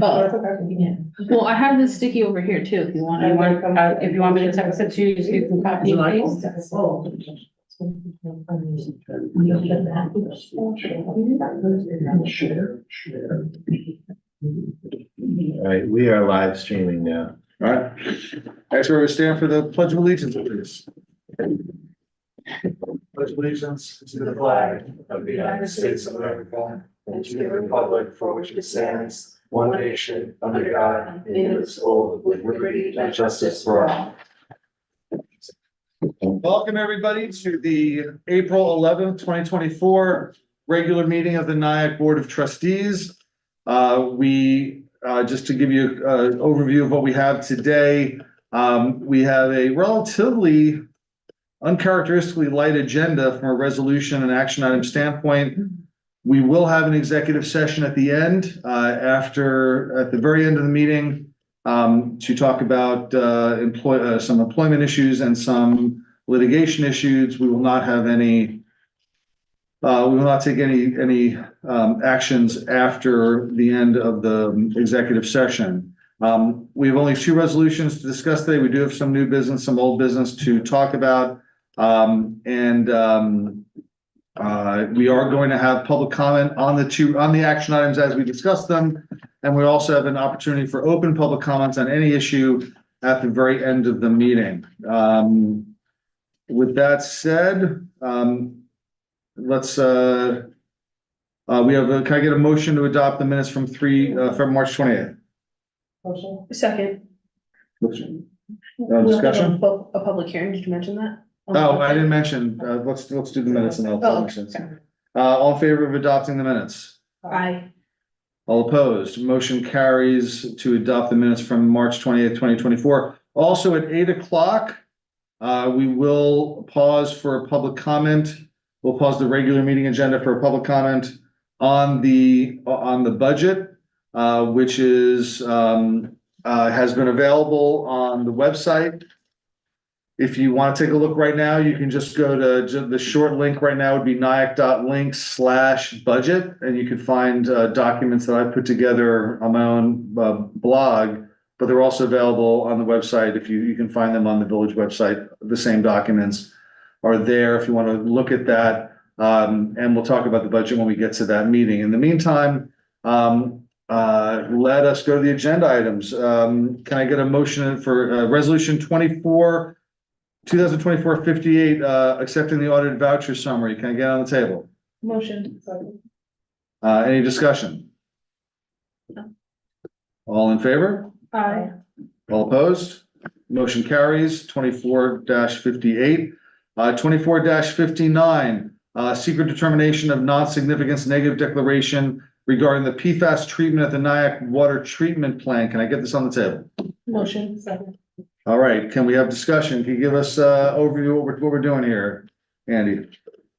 Yeah. Well, I have this sticky over here too, if you want, if you want me to text it to you, so you can copy and paste. All right, we are live streaming now. All right. Next, where we stand for the pledge of allegiance, please. Pledge allegiance to the flag of the United States of America and to the republic for which it stands, one nation, under God, indivisible, with liberty and justice for all. Welcome, everybody, to the April 11th, 2024 regular meeting of the Nyack Board of Trustees. Just to give you an overview of what we have today, we have a relatively uncharacteristically light agenda from a resolution and action item standpoint. We will have an executive session at the end, at the very end of the meeting, to talk about some employment issues and some litigation issues. We will not have any. We will not take any actions after the end of the executive session. We have only 2 resolutions to discuss today. We do have some new business, some old business to talk about. We are going to have public comment on the action items as we discuss them. And we also have an opportunity for open public comments on any issue at the very end of the meeting. With that said, let's, can I get a motion to adopt the minutes from March 28th? Second. Discussion? A public hearing, did you mention that? Oh, I didn't mention, let's do the minutes and I'll. All in favor of adopting the minutes? Aye. All opposed? Motion carries to adopt the minutes from March 28th, 2024. Also at 8 o'clock, we will pause for a public comment. We'll pause the regular meeting agenda for a public comment on the budget, which has been available on the website. If you want to take a look right now, you can just go to the short link right now would be nyack.link/budget, and you can find documents that I put together on my own blog, but they're also available on the website. If you can find them on the village website, the same documents are there if you want to look at that. And we'll talk about the budget when we get to that meeting. In the meantime, let us go to the agenda items. Can I get a motion for resolution 2024-58, accepting the audited voucher summary? Can I get on the table? Motion. Any discussion? No. All in favor? Aye. All opposed? Motion carries. 24-58. 24-59, secret determination of non-significance negative declaration regarding the PFAS treatment at the Nyack Water Treatment Plant. Can I get this on the table? Motion. Second. All right, can we have discussion? Can you give us overview of what we're doing here, Andy?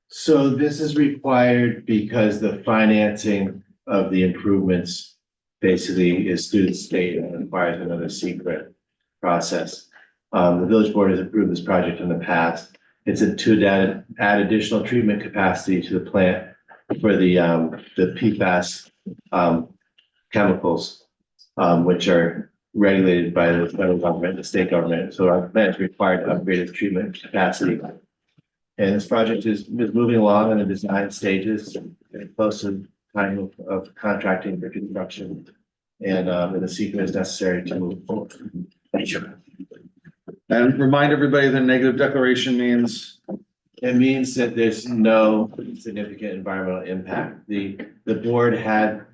So this is required because the financing of the improvements basically is through the state and requires another secret process. The village board has approved this project in the past. It's to add additional treatment capacity to the plant for the PFAS chemicals, which are regulated by the federal government, the state government. So our plant is required to upgrade its treatment capacity. And this project is moving along in the design stages, close to time of contracting for construction. And the secret is necessary to move forward. Thank you. And remind everybody that negative declaration means. It means that there's no significant environmental impact. The board had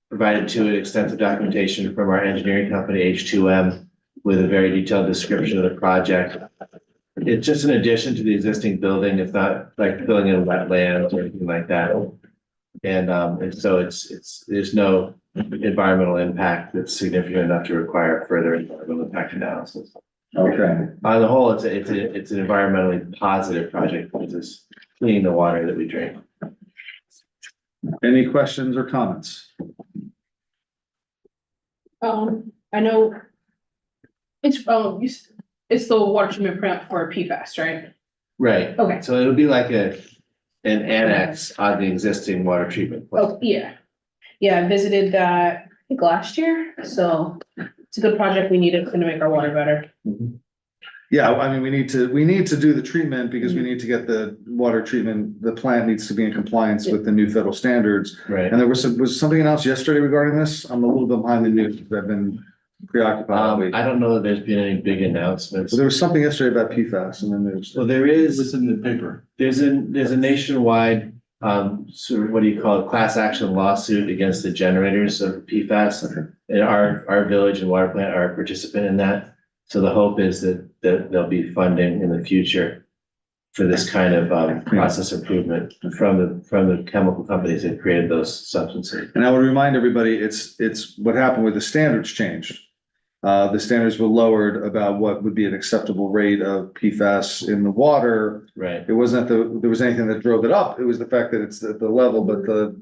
provided to it extensive documentation from our engineering company, H2M, with a very detailed description of the project. It's just an addition to the existing building. It's not like filling in wetlands or anything like that. And so there's no environmental impact that's significant enough to require further environmental impact analysis. Okay. On the whole, it's an environmentally positive project because it's cleaning the water that we drink. Any questions or comments? I know it's the water treatment plant for PFAS, right? Right. Okay. So it'll be like an annex on the existing water treatment plant. Oh, yeah. Yeah, I visited that think last year, so it's a good project we needed, it's gonna make our water better. Yeah, I mean, we need to do the treatment because we need to get the water treatment, the plant needs to be in compliance with the new federal standards. Right. And there was something announced yesterday regarding this. I'm a little bit behind the news. I've been preoccupied. I don't know that there's been any big announcements. So there was something yesterday about PFAS and then there's. Well, there is. It's in the paper. There's a nationwide, sort of, what do you call it, class action lawsuit against the generators of PFAS. And our village and water plant are a participant in that. So the hope is that there'll be funding in the future for this kind of, process improvement from the chemical companies that created those substances. And I would remind everybody, it's what happened with the standards changed. The standards were lowered about what would be an acceptable rate of PFAS in the water. Right. It wasn't that there was anything that drove it up. It was the fact that it's at the level, but the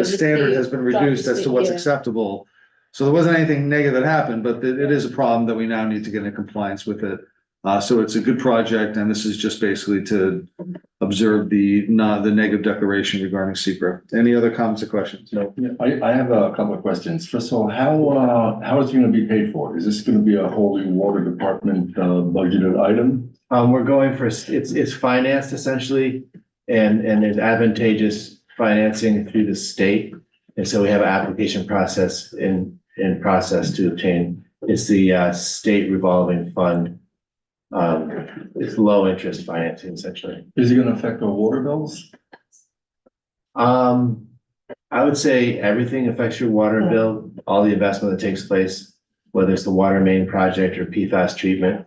standard has been reduced as to what's acceptable. So there wasn't anything negative that happened, but it is a problem that we now need to get in compliance with it. So it's a good project, and this is just basically to observe the negative declaration regarding secret. Any other comments or questions? No, I have a couple of questions. First of all, how is it gonna be paid for? Is this gonna be a wholly water department budgeted item? We're going for, it's financed essentially, and there's advantageous financing through the state. And so we have an application process in process to obtain. It's the state revolving fund. It's low interest financing essentially. Is it gonna affect our water bills? I would say everything affects your water bill, all the investment that takes place, whether it's the water main project or PFAS treatment.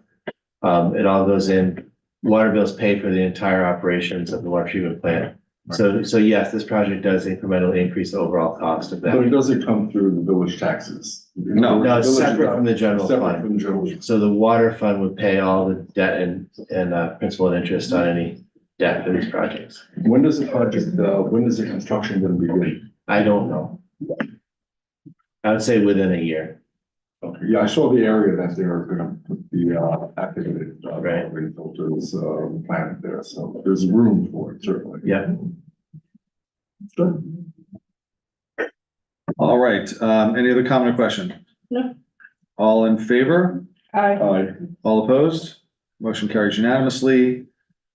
It all goes in. Water bills pay for the entire operations of the water treatment plant. So yes, this project does incrementally increase the overall cost of But it that. doesn't come through the village taxes. No, No, it's Village is separate from the general Separate fund. from the general. So the water fund would pay all the debt and principal and interest on any debt for these projects. When does the project, when is the construction gonna begin? I don't know. I would say within a year. Okay, yeah, I saw the area that they're gonna put the activated Right. rain filters plant there, so there's room for it, certainly. Yeah. Good. All right, any other comment or question? No. All in favor? Aye. All opposed? Motion carries unanimously.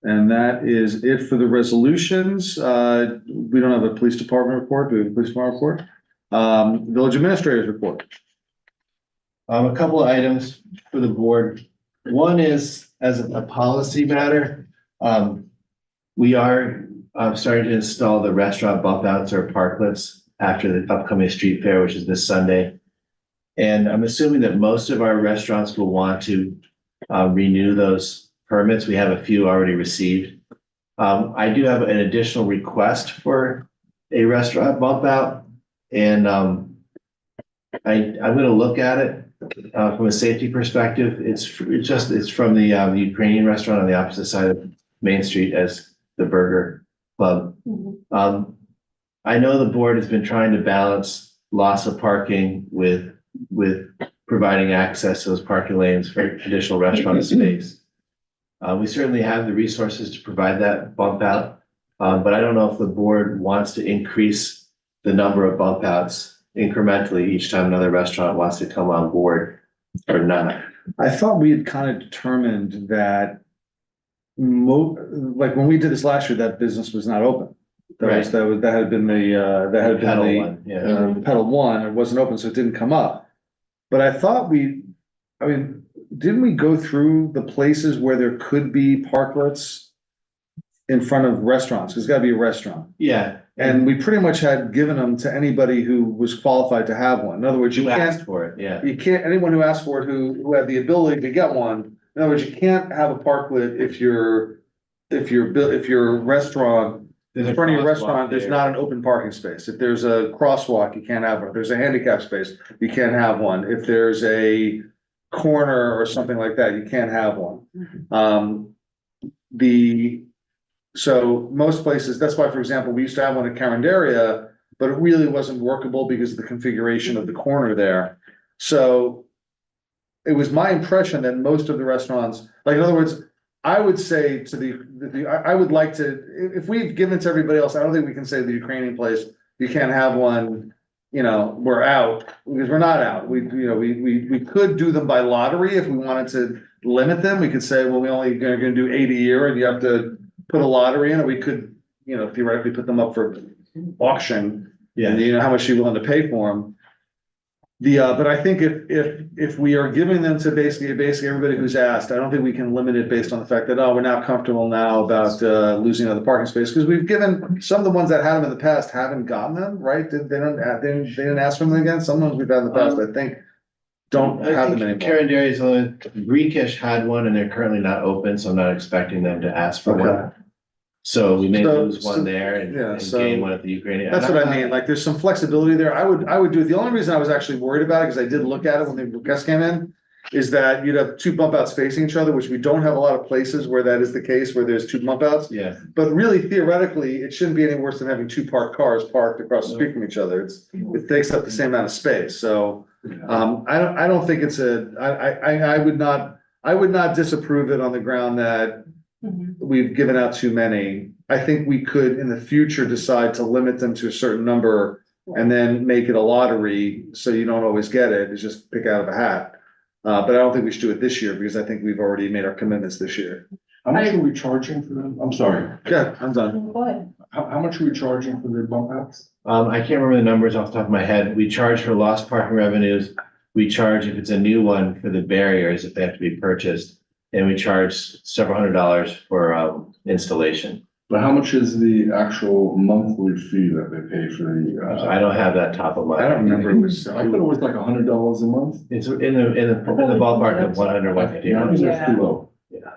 And that is it for the resolutions. We don't have a police department report. Do we have a police department report? Village administrators report. A couple of items for the board. One is, as a policy matter, we are starting to install the restaurant bump outs or parklets after the upcoming street fair, which is this Sunday. And I'm assuming that most of our restaurants will want to renew those permits. We have a few already received. I do have an additional request for a restaurant bump out, and I'm gonna look at it from a safety perspective. It's from the Ukrainian restaurant on the opposite side of Main Street as the Burger Club. I know the board has been trying to balance loss of parking with providing access to those parking lanes for additional restaurant space. We certainly have the resources to provide that bump out, but I don't know if the board wants to increase the number of bump outs incrementally each time another restaurant wants to come on board or not. I thought we had kind of determined that like when we did this last year, that business was not open. That had been the Pedal one, yeah. Pedal One, it wasn't open, so it didn't come up. But I thought didn't we go through the places where there could be parklets in front of restaurants? There's gotta be a restaurant. Yeah. And we pretty much had given them to anybody who was qualified to have one. In other words, You asked for it, yeah. you can't, anyone who asked for it, who had the ability to get one. In other words, you can't have a parklet if your restaurant, in front of your restaurant, there's not an open parking space. If there's a crosswalk, you can't have one. If there's a handicap space, you can't have one. If there's a corner or something like that, you can't have one. So most places, that's why, for example, we used to have one at Carinderia, but it really wasn't workable because of the configuration of the corner there. So it was my impression that most of the restaurants, like, in other words, I would say to I would like to, if we've given it to everybody else, I don't think we can say the Ukrainian place, you can't have one we're out, because we're not out. We could do them by lottery if we wanted to limit them. We could say, well, we only gonna do 80 a year and you have to put a lottery in, or we could, theoretically put them up for auction. And how much you're willing to pay for them. But I think if we are giving them to basically everybody who's asked, I don't think we can limit it based on the fact that, we're not comfortable now about losing another parking space, because we've given, some of the ones that had them in the past haven't gotten them, right? They didn't ask for them again. Some ones we've had in the past, I think, don't have them anymore. Karen Dairy's only, Greekish had one and they're currently not open, so I'm not expecting them to ask for one. So we may lose one there and gain one at the Ukrainian. That's what I mean, like, there's some flexibility there. I would do it. The only reason I was actually worried about it, because I did look at it when the guests came in, is that you'd have two bump outs facing each other, which we don't have a lot of places where that is the case, where there's two bump outs. Yeah. But really theoretically, it shouldn't be any worse than having two parked cars parked across the street from each other. It takes up the same amount of space, so, I don't think it's I would not disapprove it on the ground that we've given out too many. I think we could in the future decide to limit them to a certain number and then make it a lottery, so you don't always get it. It's just pick out of a hat. But I don't think we should do it this year, because I think we've already made our commitments this year. How much are we charging for them? I'm sorry. Yeah, I'm done. How much are we charging for the bump outs? I can't remember the numbers off the top of my head. We charge for lost parking revenues. We charge if it's a new one for the barriers, if they have to be purchased. And we charge several $100s for installation. But how much is the actual monthly fee that they pay for So I don't have that top of my. I don't remember. It was, I thought it was like $100 a month. It's in the ballpark of 100, 150. I think that's too low. Yeah.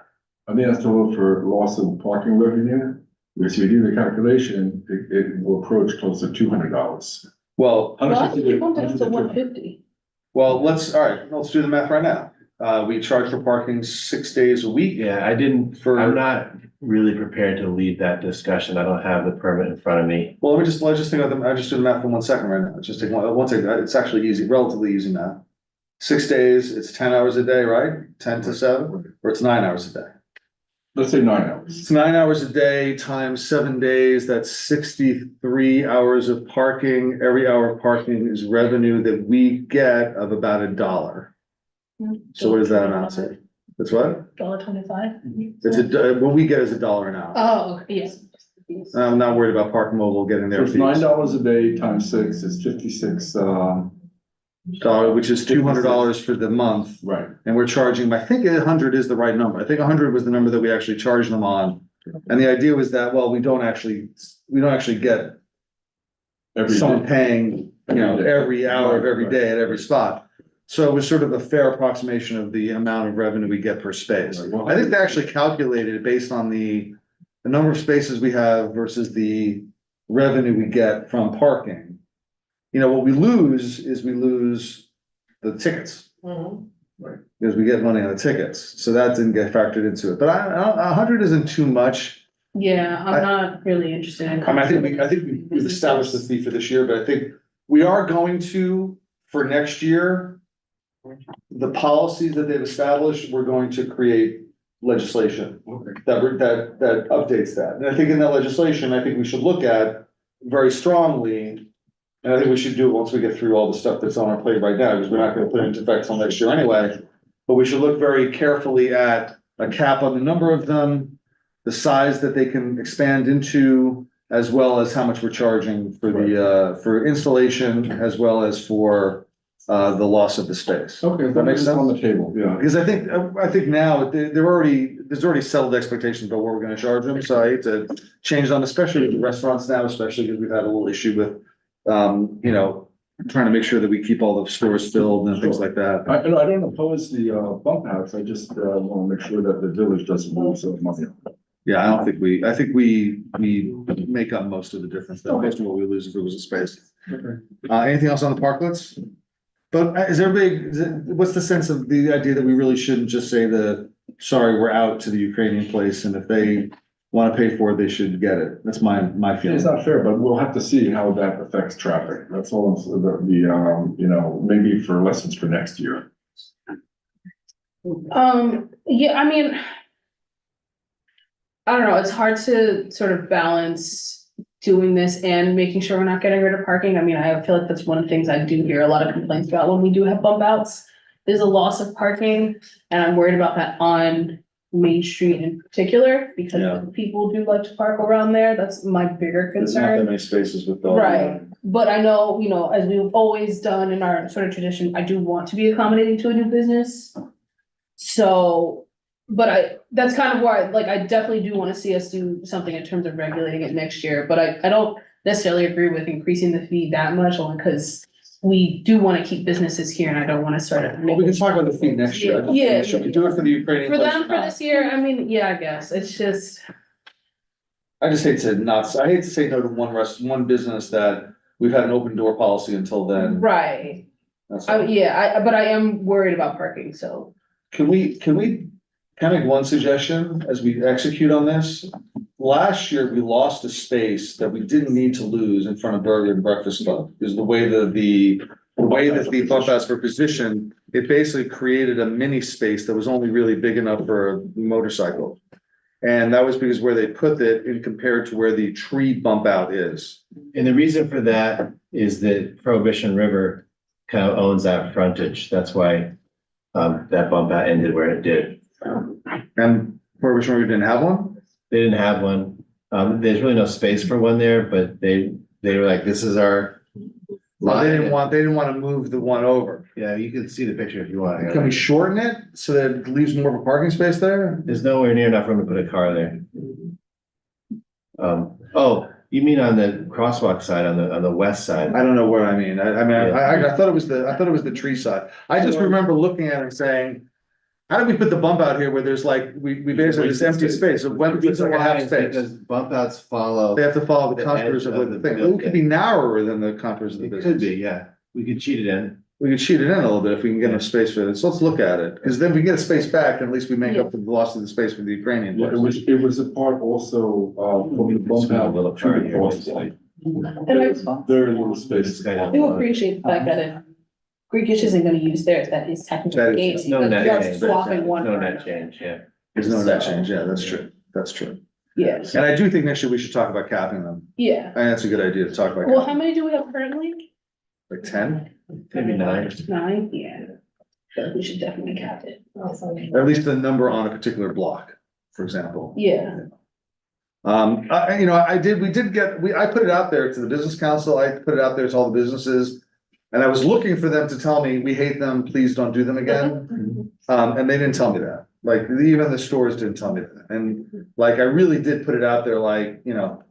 I think that's too low for loss of parking revenue. Because if you do the calculation, it will approach close to $200. well, Well, I think you bumped it up to 150. all right, let's do the math right now. We charge for parking 6 days a week. Yeah, I'm not really prepared to lead that discussion. I don't have the permit in front of me. Well, let's just think of them, I'll just do the math for 1 second right now. Just take one second. It's actually easy, relatively easy math. 6 days, it's 10 hours a day, right? 10 to 7, or it's 9 hours a day. Let's say 9 hours. It's 9 hours a day times 7 days, that's 63 hours of parking. Every hour of parking is revenue that we get of about $1. So what does that amount to? That's what? $1.25. It's what we get is $1 an hour. Oh, yes. I'm not worried about Park Mobile getting So their it's fees. $9 a day times 6 is 56, Which is $200 for the month, right. and we're charging, I think 100 is the right number. I think 100 was the number that we actually charged them on. And the idea was that, well, we don't actually get Every someone day. paying, every hour of every day at every spot. So it was sort of a fair approximation of the amount of revenue we get per space. I think they actually calculated it based on the number of spaces we have versus the revenue we get from parking. What we lose is the tickets. Right, because we get money on the tickets, so that didn't get factored into it, but 100 isn't too much. Yeah, I'm not really interested in. I think we've established the fee for this year, but I think we are going to, for next year, the policies that they've established, we're going to create legislation that updates that. And I think in that legislation, I think we should look at very strongly, and I think we should do it once we get through all the stuff that's on our plate right now, because we're not gonna put it into effect till next year anyway. But we should look very carefully at a cap on the number of them, the size that they can expand into, as well as how much we're charging for for installation, as well as for the loss of the space. Okay, That makes sense? On the table, yeah. Because I think now there's already settled expectations about what we're gonna charge them, so I hate to change them, especially with the restaurants now, especially because we've had a little issue with, trying to make sure that we keep all the stores filled and things like that. I don't oppose the bump outs, I just want to make sure that the village doesn't lose some money. Yeah, I think we make up most of the difference, though, most of what we lose if it was a space. Okay. Anything else on the parklets? But what's the sense of the idea that we really shouldn't just say sorry, we're out to the Ukrainian place, and if they want to pay for it, they should get it? That's my feeling. It's not fair, but we'll have to see how that affects traffic. That's all, maybe for lessons for next year. Yeah, I mean, I don't know, it's hard to sort of balance doing this and making sure we're not getting rid of parking. I mean, I feel like that's one of the things I do hear a lot of complaints about when we do have bump outs. Is a loss of parking, and I'm worried about that on Main Street in particular, because Yeah. people do like to park around there. That's my bigger There's not concern. that many spaces with all. Right, but I know, you know, as we've always done in our sort of tradition, I do want to be accommodating to a new business. So, but that's kind of why, like, I definitely do wanna see us do something in terms of regulating it next year, but I don't necessarily agree with increasing the fee that much, only because we do wanna keep businesses here, and I don't wanna start it. Well, we can talk about the fee next year. I don't think- Yeah. Should we do it for the Ukrainian? For place them, or for not? this year, I mean, yeah, I guess, it's just, I just hate to not, I hate to say no to one business that we've had an open door policy until then. right, That's all. but I am worried about parking, so. Can we kind of one suggestion as we execute on this? Last year, we lost a space that we didn't need to lose in front of Burger and Breakfast Club, is the way that the bump outs were positioned, it basically created a mini space that was only really big enough for a motorcycle. And that was because where they put it in compared to where the tree bump out is. And the reason for that is that Prohibition River kind of owns that frontage. That's why that bump out ended where it did. And Prohibition River didn't have one? They didn't have one. There's really no space for one there, but they were like, this is our Well, they didn't line. want to move the one over. Yeah, you can see the picture if you want. Can we shorten it so that it leaves more of a parking space there? There's nowhere near enough room to put a car there. Oh, you mean on the crosswalk side, on the west side? I don't know what I mean. I thought it was the tree side. I just remember looking at it and saying, how do we put the bump out here where there's like, we basically this empty space, so when it's like a half space. Because bump outs follow. They have to follow the the contours edge of of the the thing. It could be narrower than the contours of the It business. could be, yeah. We could cheat it in. We could cheat it in a little bit if we can get enough space for it. So let's look at it, because then we get a space back, and at least we make up for the loss of the space for the Ukrainian. Yeah, place. it was a part also, from the bump out Little to part the here. cross site. And I Very little This space. kind I of- do appreciate the fact that if Greekish isn't gonna use theirs, that is That technically is- gates, No because net we are change. swapping one. No for net another. change, yeah. There's no net So- change, yeah, that's true, that's true. Yes, And I do think next year we should talk about capping them. yeah. I think that's a good idea to talk about. Well, capping. how many do we have currently? Like 10? Maybe 9. 9, yeah. So we should definitely cap it. Or at least the number on a particular block, for example. Yeah, I put it out there to the business council, I put it out there to all the businesses. And I was looking for them to tell me, we hate them, please don't do them again. And they didn't tell me that, like, even the stores didn't tell me that, and like, I really did put it out there, like, you know.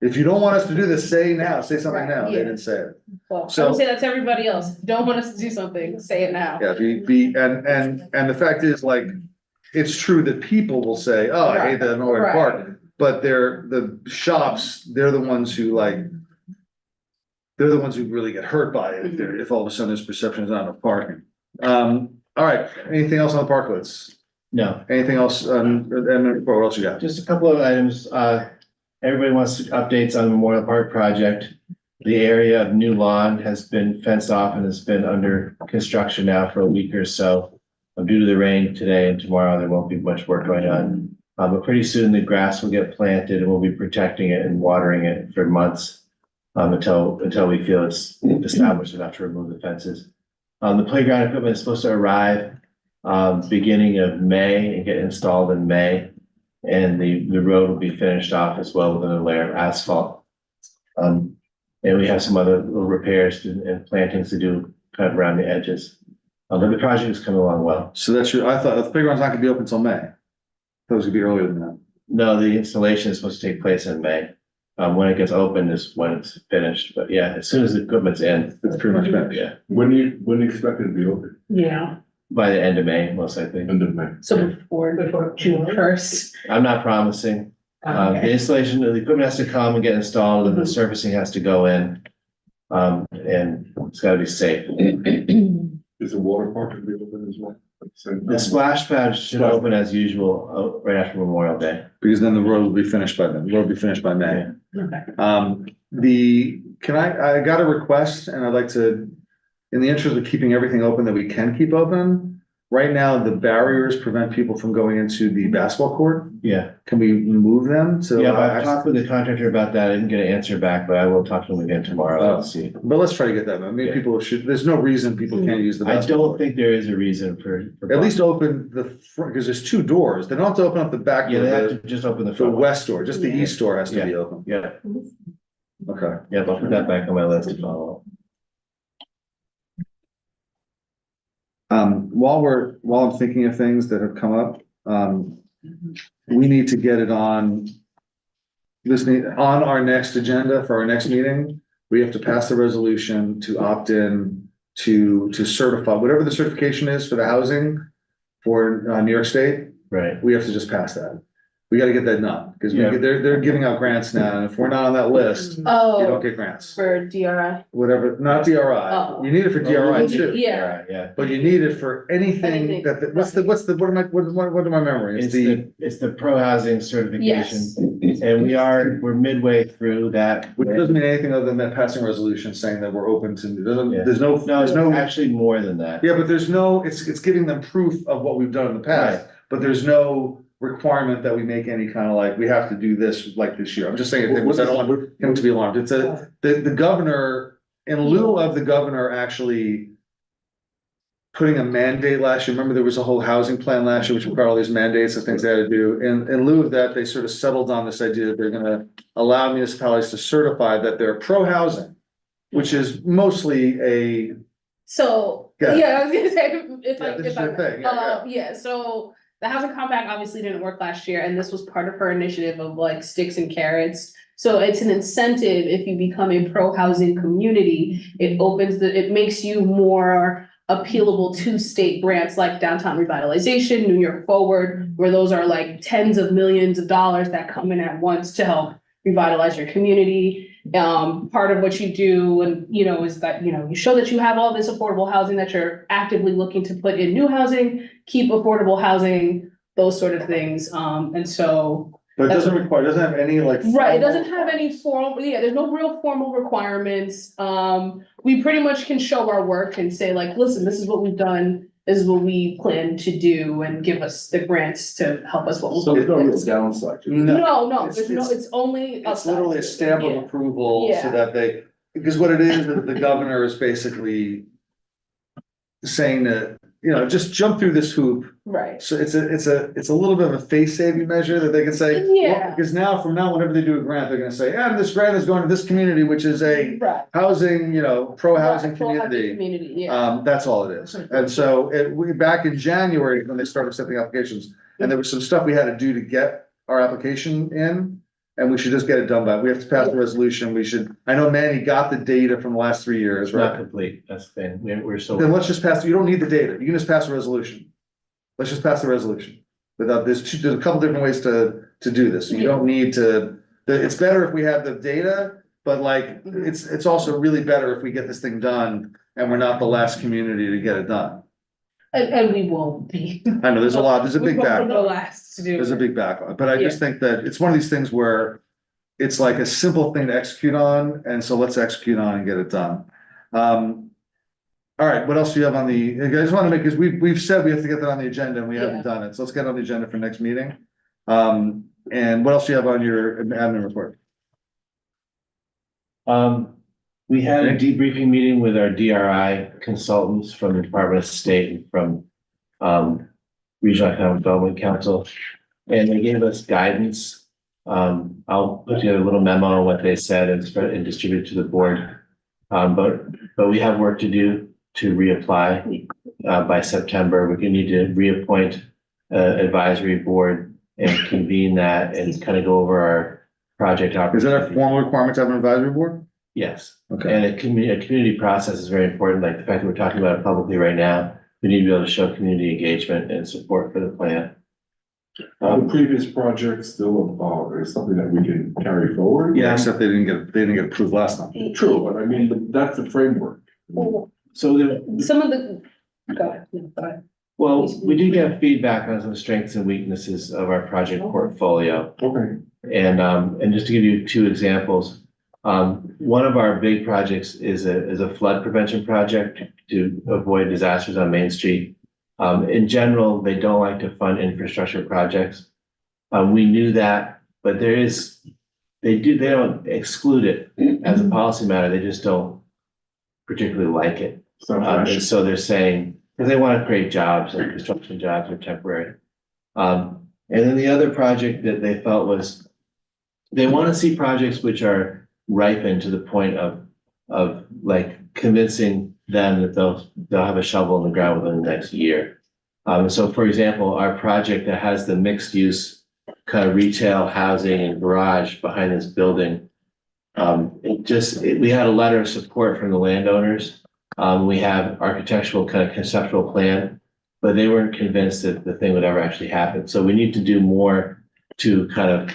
If you don't want us to do this, say now, say something now, they Yeah. didn't say it. well, I So- would say that's everybody else. Don't want us to do something, say it now. Yeah, and the fact is, like, it's true that people will say, oh, I hate that in Norwood Right. Park. But the shops, they're the ones who like. They're the ones who really get hurt by it, if all of a sudden this perception is not enough parking. All right, anything else on the parklets? No, Anything else, and what else you got? just a couple of items. Everybody wants updates on the Memorial Park project. The area of New Lawn has been fenced off and has been under construction now for a week or so. Due to the rain today and tomorrow, there won't be much work going on. But pretty soon the grass will get planted and we'll be protecting it and watering it for months. Until we feel it's established enough to remove the fences. The playground equipment is supposed to arrive beginning of May and get installed in May. And the road will be finished off as well with a layer of asphalt. And we have some other little repairs and plantings to do kind of around the edges. But the project is coming along well. So that's your, I thought the playground's not gonna be open until May. That was gonna be earlier than that. No, the installation is supposed to take place in May. When it gets open is when it's finished, but yeah, as soon as the equipment's in, It's pretty much finished. yeah, When do you expect it to be open? Yeah, by the end of May, most likely. End of May. so before June 1st. I'm not promising. The installation, the equipment has to come and get installed and the surfacing has to go in. And it's gotta be safe. Is the water park gonna be open as well? At the same The time? splash pad should open as usual, right after Memorial Day. Because then the road will be finished by then, the road will be finished by May. Okay. I got a request and I'd like to, in the interest of keeping everything open that we can keep open. right now, the barriers prevent people from going into the basketball court. Yeah, Can we move them to? yeah, but I've talked with the contractor about that. I didn't get an answer back, but I will talk to him again tomorrow and see. But let's try to get that. I mean, Yeah. people should, there's no reason people can't use the I basketball. don't think there is a reason for. At least open the front, because there's two doors. They don't have to open up the back Yeah, door, they have the, to just open the the front. west door, just the Yeah. east door has to be open. Yeah, Okay. yeah, I'll put that back on my list to follow. While I'm thinking of things that have come up, we need to get it on on our next agenda for our next meeting. We have to pass a resolution to opt in to certify, whatever the certification is for the housing for New York State, Right, we have to just pass that. We gotta get that done, because Yeah. they're giving out grants now, and if we're not on that list, you don't Oh, get grants. for DRI. Whatever, not DRI, Oh. you need it for DRI too. Yeah. yeah. But you need it for anything Anything. what's the, what am I memory? It's the pro housing certification. And we're midway through that. Which doesn't mean anything other than that passing resolution saying that we're open to, Yeah. there's no, No, there's it's no, actually more than that. yeah, but there's no, it's giving them proof of what we've done in the past. But there's no requirement that we make any kind of like, we have to do this like this year. I'm just saying, because I don't want him to be alarmed. It's the governor, in lieu of the governor actually putting a mandate last year, remember there was a whole housing plan last year, which required all these mandates of things they had to do. In lieu of that, they sort of settled on this idea that they're gonna allow municipalities to certify that they're pro-housing, which is mostly a, So, Yeah. yeah, I was gonna say, if Yeah, I, this if is I, your thing, yeah. yeah, so the housing compact obviously didn't work last year, and this was part of her initiative of like sticks and carrots. So it's an incentive if you become a pro-housing community, it makes you more appealable to state grants like downtown revitalization, New York Forward, where those are like tens of millions of dollars that come in at once to help revitalize your community. Part of what you do and, is that, you show that you have all this affordable housing, that you're actively looking to put in new housing, keep affordable housing, those sort of things. And so, but it doesn't have any like. right, it doesn't have any formal, there's no real formal requirements. We pretty much can show our work and say like, listen, this is what we've done, this is what we plan to do, and give us the grants to help us what So we'll there's no real do. downside to it. No, It's- it's- it's only. It's literally a stamp of Yeah. approval so Yeah. that because what it is, the governor is basically saying that, just jump through this hoop. Right, So it's a little bit of a face saving measure that they can say. well, Yeah. Because from now, whenever they do a grant, they're gonna say, this grant is going to this community, which is a right. housing, pro-housing Right, pro-housing community. Community, yeah. That's all it is. And so back in January, when they started accepting applications, and there was some stuff we had to do to get our application in. And we should just get it done we have to pass the resolution. I know Manny got the data from the last 3 years, It's not right? complete, that's the thing, we're still. Then let's just you don't need the data. You can just pass a resolution. Let's just pass the resolution. There's a couple different ways to do this. You don't need to, it's better if we have the data, but like, it's also really better if we get this thing done and we're not the last community to get it done. And we won't be. I know, there's a big We won't be backlog. the last to do. There's a it. big backlog, but I just think that it's one of these things where it's like a simple thing to execute on, and so let's execute on and get it done. All right, what else do you have on I just want to make, because we've said we have to get that on the agenda and we haven't Yeah. done it, so let's get it on the agenda for next meeting. And what else do you have on your admin report? We had a debriefing meeting with our DRI consultants from the Department of State and from Regional Economic Development Council. And they gave us guidance. I'll put together a little memo on what they said and distribute it to the board. But we have work to do to reapply by September. We're gonna need to reappoint advisory board and convene that and kind of go over our project Is that a opportunity. formal requirement to have an advisory board? Yes. Okay, And a community process is very important, like the fact that we're talking about it publicly right now. We need to be able to show community engagement and support for the plan. Are the previous projects still, is something that we can carry forward? yeah, except they didn't get approved last time. True, but I mean, that's the framework. So Some of the, go ahead, no, go ahead. well, we did get feedback on some strengths and weaknesses of our project portfolio. Okay. And just to give you two examples, one of our big projects is a flood prevention project to avoid disasters on Main Street. In general, they don't like to fund infrastructure projects. We knew that, but they don't exclude it as a policy matter, they just don't particularly like it. And so they're saying, because they want to create jobs, and construction jobs are temporary. And then the other project that they felt was, they want to see projects which are ripened to the point of like convincing them that they'll have a shovel in the ground within the next year. So for example, our project that has the mixed use kind of retail, housing and garage behind this building. We had a letter of support from the landowners. We have architectural kind of conceptual plan, but they weren't convinced that the thing would ever actually happen. So we need to do more to kind of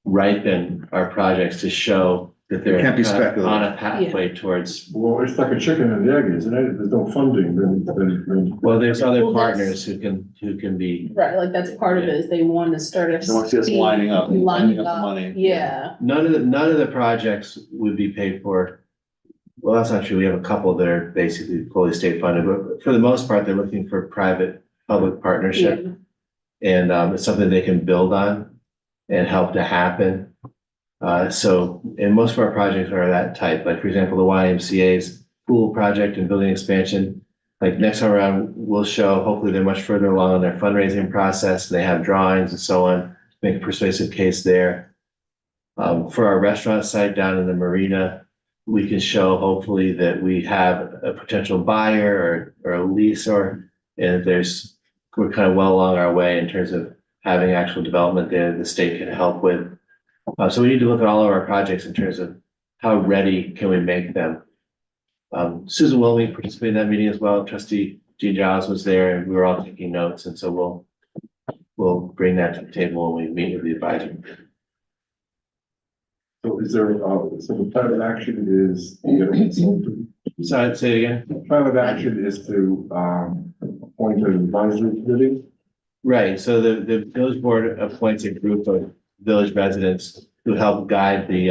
ripen our projects to show that they're Can't be kind of speculative. on a pathway towards, Well, it's like a chicken and the egg, isn't it? If there's no funding, then. well, there's other Well, that's- partners who can be, Right, like that's part of it, is they want to start a. They want to see us lining up the money. Yeah, none of the projects would be paid for. Well, that's not true. We have a couple that are basically fully state funded, but for the most part, they're looking for private-public partnership. yeah, And it's something they can build on and help to happen. And most of our projects are that type, like for example, the YMCA's pool project and building expansion. Like next time around, we'll show, hopefully they're much further along in their fundraising process, and they have drawings and so on, make a persuasive case there. For our restaurant site down in the marina, we can show hopefully that we have a potential buyer or a leaser, and we're kind of well along our way in terms of having actual development there the state can help with. So we need to look at all of our projects in terms of how ready can we make them. Susan Wilming participated in that meeting as well. Trustee Gene Giles was there, and we were all taking notes, and so we'll bring that to the table when we meet with the advisor. So is there, so the plan of action is, to get a consultant. So I'd say it again. The plan of action is to, appoint an advisory committee. Right, so the village board appoints a group of village residents who help guide the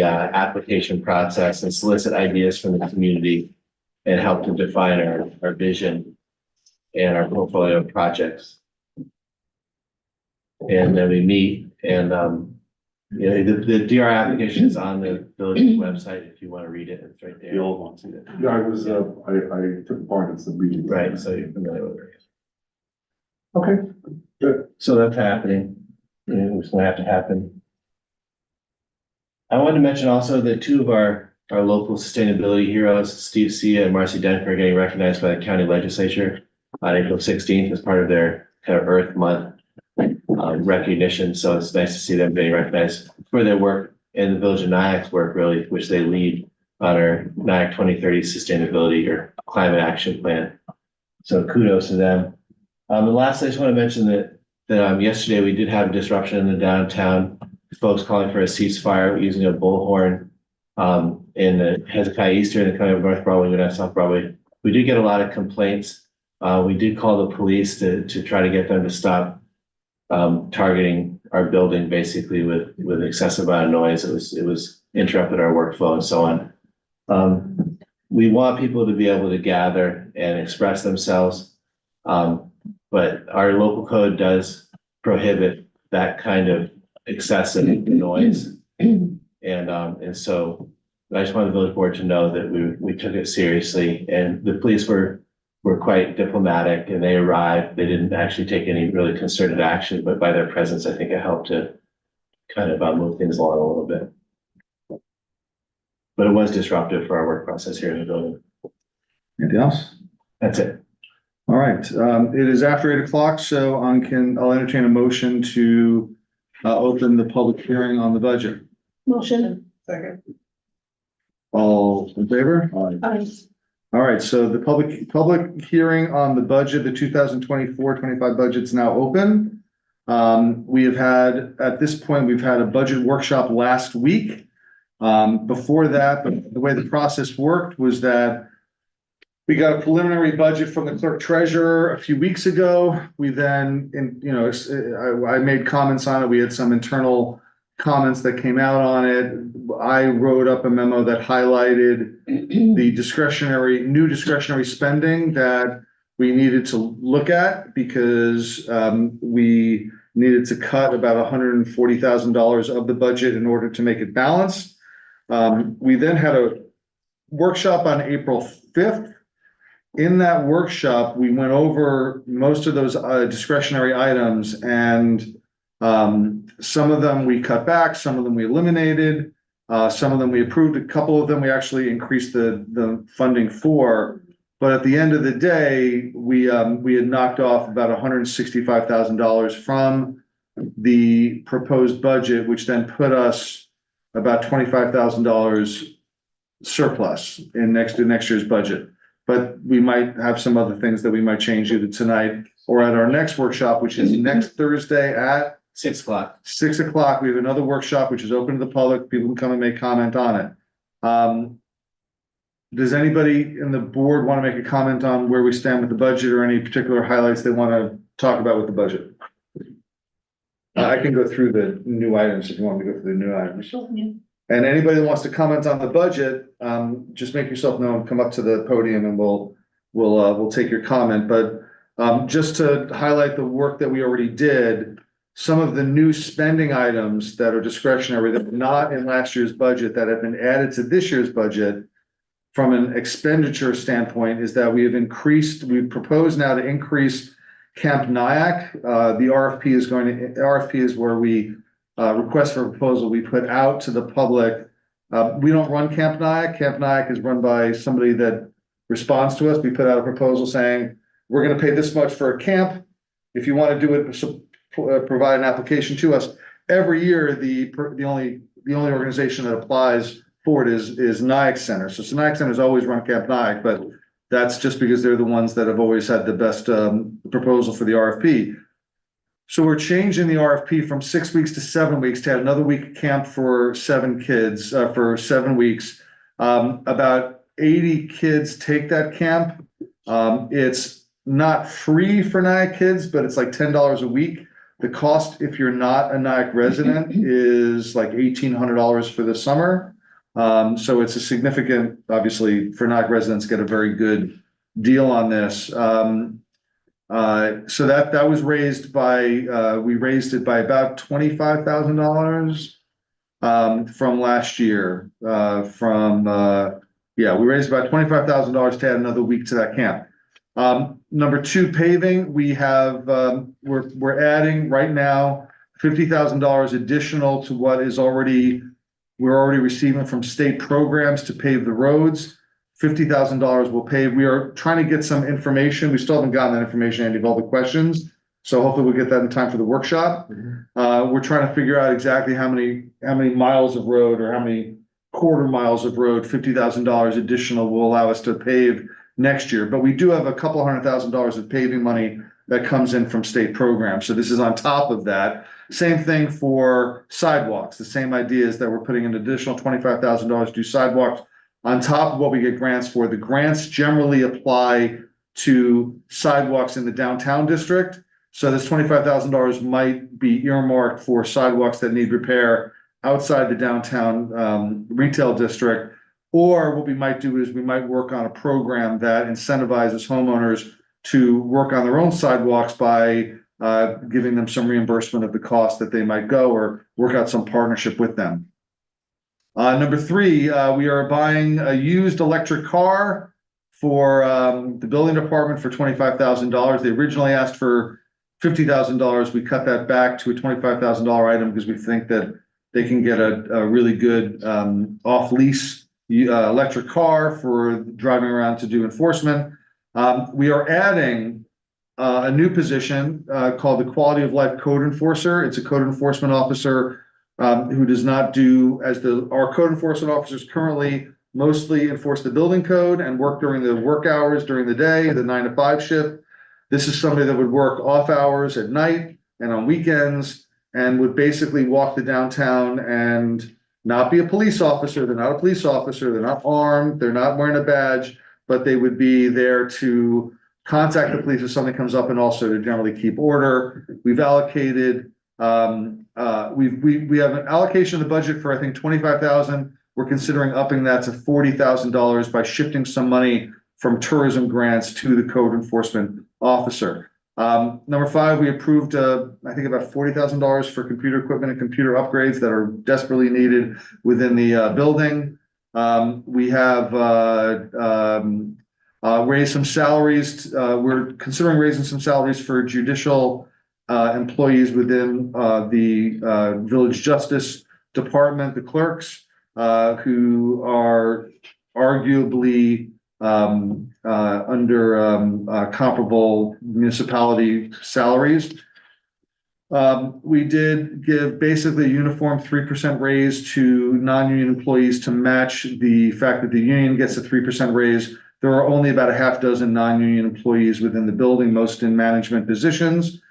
application process and solicit ideas from the community and help to define our vision and our portfolio of projects. And then we meet and, the DR application is on the village website if you want to read it, it's right there. The old ones. Yeah, I took part in some meetings. Right, so you're familiar with it. Okay, good. So that's happening, it's gonna have to happen. I wanted to mention also that two of our local sustainability heroes, Steve Sia and Marcy Denker, are getting recognized by the county legislature on April 16th as part of their kind of Earth Month recognition. So it's nice to see them being recognized for their work and the Village of Nyack's work, really, which they lead on our Nyack 2030 sustainability or climate action plan. So kudos to them. And lastly, I just want to mention that yesterday we did have a disruption in the downtown. Folks calling for a ceasefire using a bullhorn in the Hezekiah Eastern, the county of North Broadway, and South Broadway. We did get a lot of complaints. We did call the police to try to get them to stop targeting our building basically with excessive amount of noise. It was interrupted our workflow and so on. We want people to be able to gather and express themselves. But our local code does prohibit that kind of excessive noise. And so I just want the village board to know that we took it seriously, and the police were quite diplomatic, and they arrived. They didn't actually take any really concerted action, but by their presence, I think it helped to kind of move things along a little bit. But it was disruptive for our work process here in the building. Anything else? That's it. All right, it is after 8 o'clock, so I'll entertain a motion to open the public hearing on the budget. motion. Second. All in favor? Aye. All right, so the public hearing on the budget, the 2024-25 budget's now open. We have had, at this point, we've had a budget workshop last week. Before that, the way the process worked was that we got a preliminary budget from the clerk treasurer a few weeks ago. We then, I made comments on it. We had some internal comments that came out on it. I wrote up a memo that highlighted the new discretionary spending that we needed to look at because we needed to cut about $140,000 of the budget in order to make it balanced. We then had a workshop on April 5th. In that workshop, we went over most of those discretionary items, and some of them we cut back, some of them we eliminated, some of them we approved, a couple of them we actually increased the funding for. But at the end of the day, we had knocked off about $165,000 from the proposed budget, which then put us about $25,000 surplus in next year's budget. But we might have some other things that we might change either tonight or at our next workshop, which is next Thursday at 6 o'clock. 6 o'clock. We have another workshop, which is open to the public. People can come and make comment on it. Does anybody in the board want to make a comment on where we stand with the budget or any particular highlights they want to talk about with the budget? I can go through the new items if you want me to go through the new items. And anybody that wants to comment on the budget, just make yourself known, come up to the podium and we'll take your comment. But just to highlight the work that we already did, some of the new spending items that are discretionary that are not in last year's budget that have been added to this year's budget from an expenditure standpoint is that we've proposed now to increase Camp Nyack. The RFP is where we request for proposal we put out to the public. We don't run Camp Nyack. Camp Nyack is run by somebody that responds to us. We put out a proposal saying, we're going to pay this much for a camp. If you want to do it, provide an application to us. Every year, the only organization that applies for it is Nyack Center. So Nyack Center's always run Camp Nyack, but that's just because they're the ones that have always had the best proposal for the RFP. So we're changing the RFP from 6 weeks to 7 weeks to add another week of camp for 7 kids for 7 weeks. About 80 kids take that camp. It's not free for Nyack kids, but it's like $10 a week. The cost, if you're not a Nyack resident, is like $1,800 for the summer. So it's a significant, obviously, for Nyack residents, get a very good deal on this. So that was raised by, we raised it by about $25,000 from last year. We raised about $25,000 to add another week to that camp. Number 2, paving, we have, we're adding right now $50,000 additional to what is we're already receiving from state programs to pave the roads. $50,000 will pave. We are trying to get some information. We still haven't gotten that information, Andy, of all the questions. So hopefully we'll get that in time for the workshop. We're trying to figure out exactly how many miles of road or how many quarter miles of road, $50,000 additional will allow us to pave next year. But we do have a couple $100,000 of paving money that comes in from state programs. So this is on top of that. Same thing for sidewalks. The same idea is that we're putting an additional $25,000 to do sidewalks on top of what we get grants for. The grants generally apply to sidewalks in the downtown district. So this $25,000 might be earmarked for sidewalks that need repair outside the downtown retail district. Or what we might do is we might work on a program that incentivizes homeowners to work on their own sidewalks by giving them some reimbursement of the cost that they might go or work out some partnership with them. Number 3, we are buying a used electric car for the building department for $25,000. They originally asked for $50,000. We cut that back to a $25,000 item because we think that they can get a really good off-lease electric car for driving around to do enforcement. We are adding a new position called the Quality of Life Code Enforcer. It's a code enforcement officer who does not do, our code enforcement officers currently mostly enforce the building code and work during the work hours during the day, the 9 to 5 shift. This is somebody that would work off hours at night and on weekends and would basically walk the downtown and not be a police officer. They're not a police officer. They're not armed. They're not wearing a badge, but they would be there to contact the police if something comes up and also to generally keep order. We've allocated, we have an allocation of the budget for, I think, $25,000. We're considering upping that to $40,000 by shifting some money from tourism grants to the code enforcement officer. Number 5, we approved, I think about $40,000 for computer equipment and computer upgrades that are desperately needed within the building. We have raised some salaries. We're considering raising some salaries for judicial employees within the Village Justice Department, the clerks, who are arguably under comparable municipality salaries. We did give basically a uniform 3% raise to non-union employees to match the fact that the union gets a 3% raise. There are only about a half dozen non-union employees within the building, most in management positions.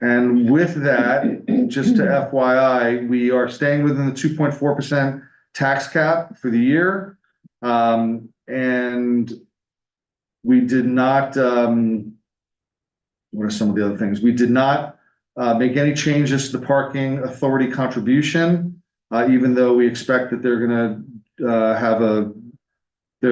And with that, just to FYI, we are staying within the 2.4% tax cap for the year. And we did not, what are some of the other things? We did not make any changes to the parking authority contribution, even though we expect that they're gonna have a, we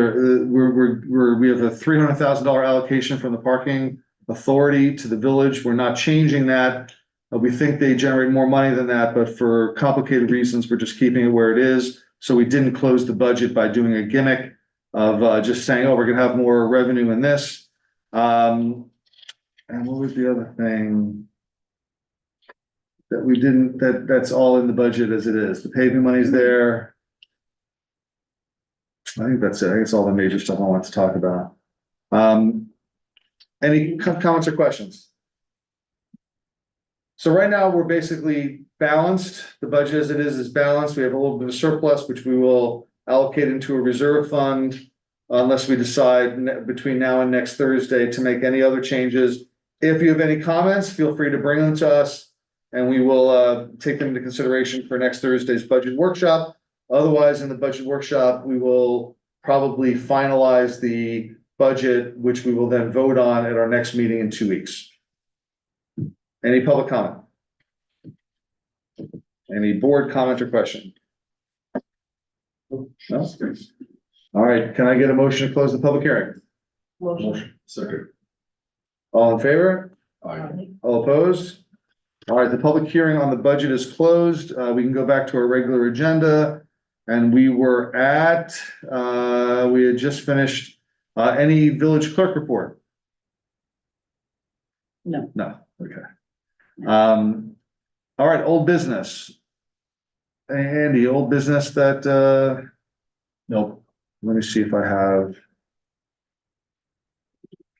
have a $300,000 allocation from the parking authority to the village. We're not changing that. We think they generate more money than that, but for complicated reasons, we're just keeping it where it is. So we didn't close the budget by doing a gimmick of just saying, oh, we're gonna have more revenue in this. And what was the other thing? That we didn't, that's all in the budget as it is. The paving money's there. I think that's it. I think it's all the major stuff I want to talk about. Any comments or questions? So right now, we're basically balanced. The budget as it is balanced. We have a little bit of surplus, which we will allocate into a reserve fund unless we decide between now and next Thursday to make any other changes. If you have any comments, feel free to bring them to us and we will take them into consideration for next Thursday's budget workshop. Otherwise, in the budget workshop, we will probably finalize the budget, which we will then vote on at our next meeting in 2 weeks. Any public comment? Any board comment or question? No? All right, can I get a motion to close the public hearing? Motion. Second. All in favor? Aye. All opposed? All right, the public hearing on the budget is closed. We can go back to our regular agenda. And we were at, we had just finished, any village clerk report? No. No, okay. All right, old business. Andy, old business that, nope. Let me see if I have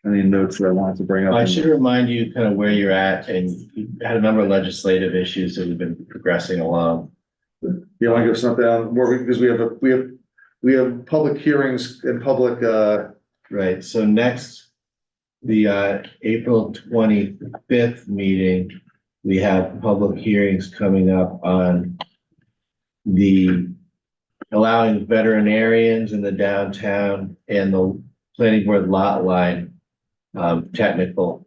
any notes that I wanted to bring up. I should remind you kind of where you're at, and you had a number of legislative issues that have been progressing along. You want to give something on, more, because we have public hearings and public, Right, so next, the April 25th meeting, we have public hearings coming up on the allowing veterinarians in the downtown and the planning board lot line technical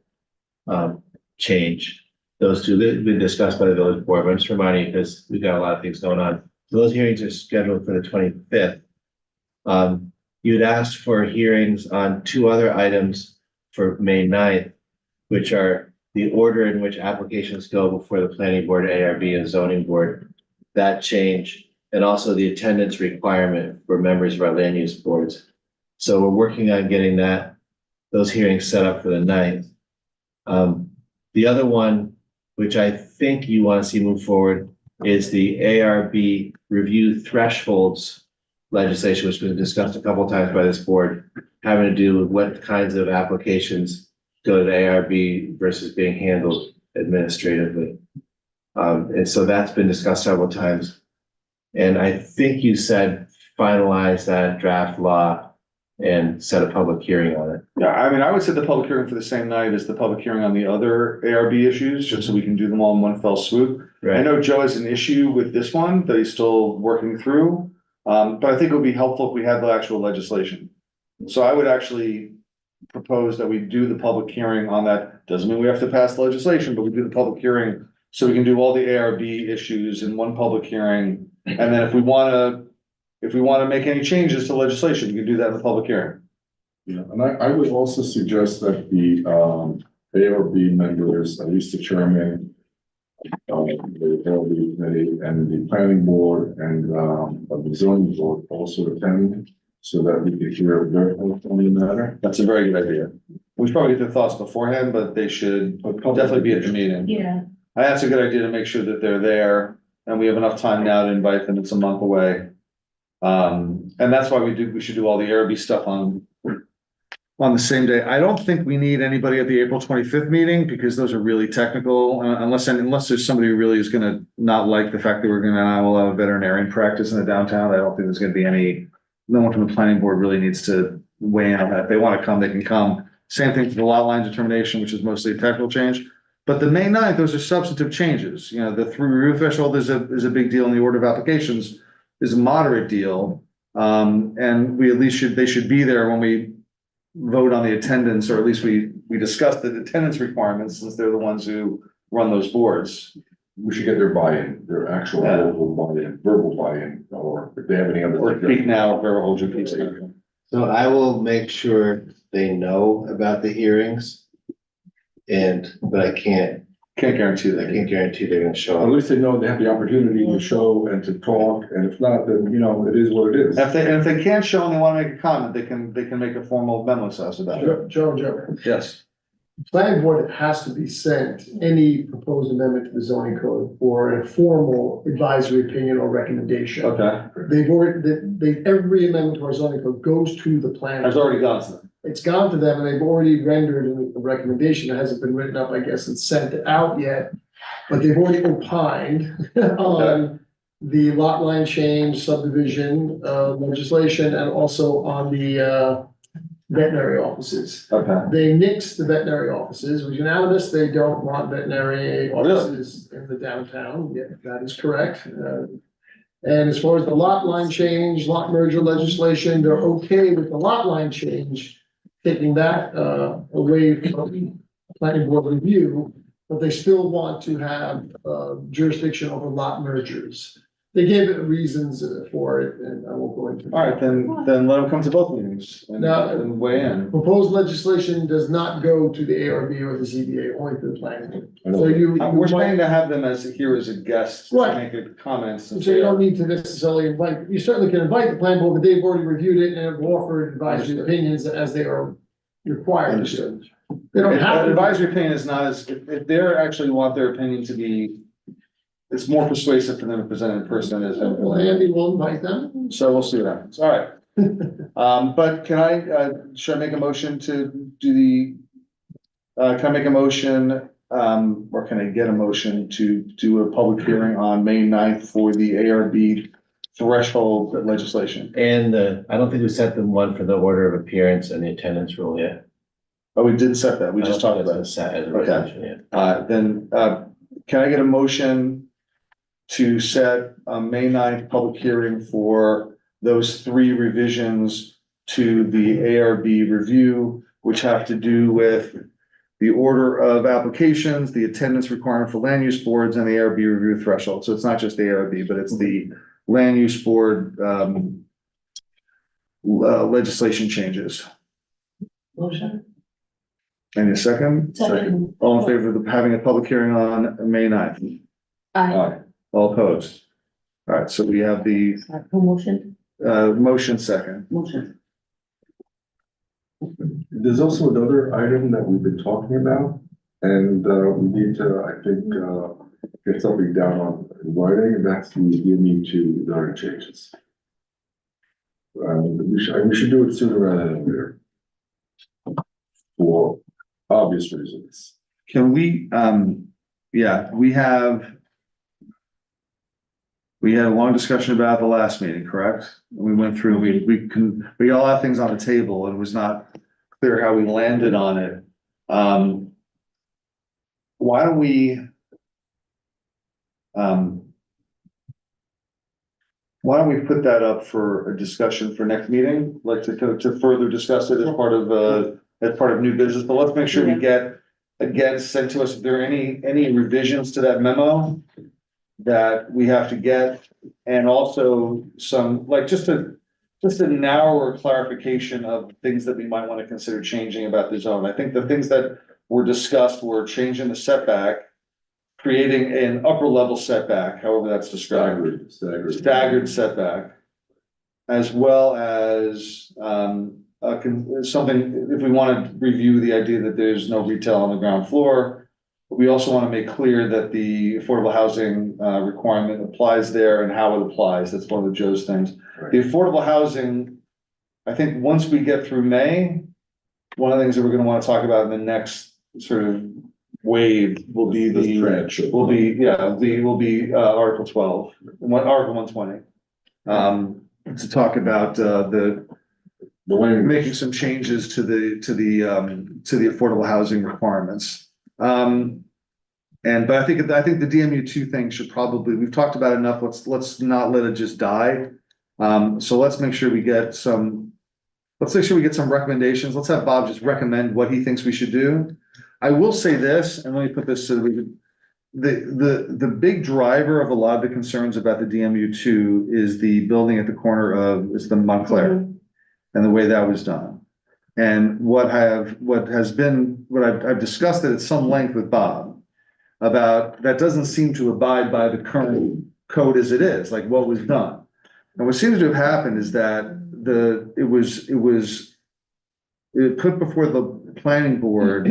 change. Those two, they've been discussed by the village board, but I'm just reminding you because we've got a lot of things going on. So those hearings are scheduled for the 25th. You'd asked for hearings on 2 other items for May 9th, which are the order in which applications go before the planning board, ARB, and zoning board. That change, and also the attendance requirement for members of our land use boards. So we're working on getting those hearings set up for the 9th. The other one, which I think you want to see move forward, is the ARB review thresholds legislation, which has been discussed a couple of times by this board, having to do with what kinds of applications go to the ARB versus being handled administratively. And so that's been discussed several times. And I think you said finalize that draft law and set a public hearing on it. yeah, I mean, I would set the public hearing for the same night as the public hearing on the other ARB issues, just so we can do them all in one fell swoop. I Right, know Joe has an issue with this one that he's still working through, but I think it would be helpful if we had the actual legislation. So I would actually propose that we do the public hearing on that. Doesn't mean we have to pass legislation, but we do the public hearing So we can do all the ARB issues in one public hearing, and then if we wanna make any changes to legislation, we can do that in the public hearing. Yeah, and I would also suggest that the ARB members, at least the chairman, the ARB committee and the planning board and of the zoning board also attend, so that we could hear their thoughts on the matter. That's a very good idea. We should probably get their thoughts beforehand, but they should definitely be at the meeting. Yeah. That's a good idea to make sure that they're there, and we have enough time now to invite them, it's a month away. And that's why we should do all the ARB stuff on the same day. I don't think we need anybody at the April 25th meeting, because those are really technical, unless there's somebody who really is gonna not like the fact that we're gonna allow a veterinarian practice in the downtown. I don't think there's gonna be no one from the planning board really needs to weigh in on that. If they wanna come, they can come. Same thing for the lot line determination, which is mostly a technical change. But the May 9th, those are substantive changes. You know, the through review threshold is a big deal in the order of applications, is a moderate deal. And they should be there when we vote on the attendance, or at least we discuss the attendance requirements, since they're the ones who run those boards. We should get their buy-in, their actual Yeah. verbal buy-in, or if they have any other. Or speak now, if ever hold your peace. So I will make sure they know about the hearings. But I can't guarantee that. guarantee they're gonna show At up. least they know they have the opportunity to show and to talk, and if not, then, it is what it is. If they can't show and they wanna make a comment, they can make a formal memo to us about it. Joe, Yes. planning board has to be sent any proposed amendment to the zoning code for a formal advisory opinion or recommendation. Okay. They've already, every amendment to our zoning code goes to the planning. Has already gone to them. It's gone to them and they've already rendered a recommendation. It hasn't been written up, I guess, and sent out yet. But they've already opined on the lot line change subdivision legislation, and also on the veterinary offices. Okay. They nixed the veterinary offices, was unanimous, they don't want veterinary offices in the downtown, yeah, that is correct. And as far as the lot line change, lot merger legislation, they're okay with the lot line change, taking that away from planning board review, but they still want to have jurisdiction over lot mergers. They gave it reasons for it, and I won't go into. All right, then let them come to both meetings and weigh in. Proposed legislation does not go to the ARB or the ZBA, only to the planning board. So you. We're saying to have them here as a guest, to Right. make a comments. and So you say, don't need to necessarily invite, you certainly can invite the planning board, but they've already reviewed it and have offered advisory Understood. opinions as they are required to. Understood. They don't If have that to. advisory opinion is not as, if they're actually want their opinion to be, it's more persuasive for them to present in person as. Well, Andy will invite them. So we'll see what happens. All right. But should I make a motion to do can I make a motion, or can I get a motion to do a public hearing on May 9th for the ARB threshold legislation? And I don't think we set them one for the order of appearance and the attendance rule yet. Oh, we did set that. We just talked about it. Set as a Okay. resolution, yeah. Then, can I get a motion to set a May 9th public hearing for those 3 revisions to the ARB review, which have to do with the order of applications, the attendance requirement for land use boards, and the ARB review threshold? So it's not just the ARB, but it's the land use board legislation changes. Motion. Any second? Second. All in favor of having a public hearing on May 9th? Aye. Aye. All opposed? All right, so we have the Motion. motion second. Motion. There's also another item that we've been talking about, and we need to, I think, get something down on in writing, and that's the DME2 zoning changes. We should do it sooner rather than later. For obvious reasons. Can we, yeah, we had a long discussion about the last meeting, correct? We went through, we all had things on the table, and it was not clear how we landed on it. Why don't we put that up for a discussion for next meeting, like to further discuss it as part of new business, but let's make sure we get again, send to us if there are any revisions to that memo that we have to get, and also some, like, just a narrower clarification of things that we might want to consider changing about the zone. I think the things that were discussed were changing the setback, creating an upper level setback, however that's described, staggered setback, as well as, something, if we want to review the idea that there's no retail on the ground floor. We also want to make clear that the affordable housing requirement applies there and how it applies. That's one of Joe's things. Right. The affordable housing, I think once we get through May, one of the things that we're going to want to talk about in the next sort of wave will be Article 12, Article 120. To talk about the making some changes to the affordable housing requirements. But I think the DMU2 thing should probably, we've talked about enough, let's not let it just die. So let's make sure we get some recommendations. Let's have Bob just recommend what he thinks we should do. I will say this, and let me put this so that we can, the big driver of a lot of the concerns about the DMU2 is the building at the corner of, is the Montclair, and the way that was done. And I've discussed it at some length with Bob about that doesn't seem to abide by the current code as it is, like what was done. And what seems to have happened is that it was put before the planning board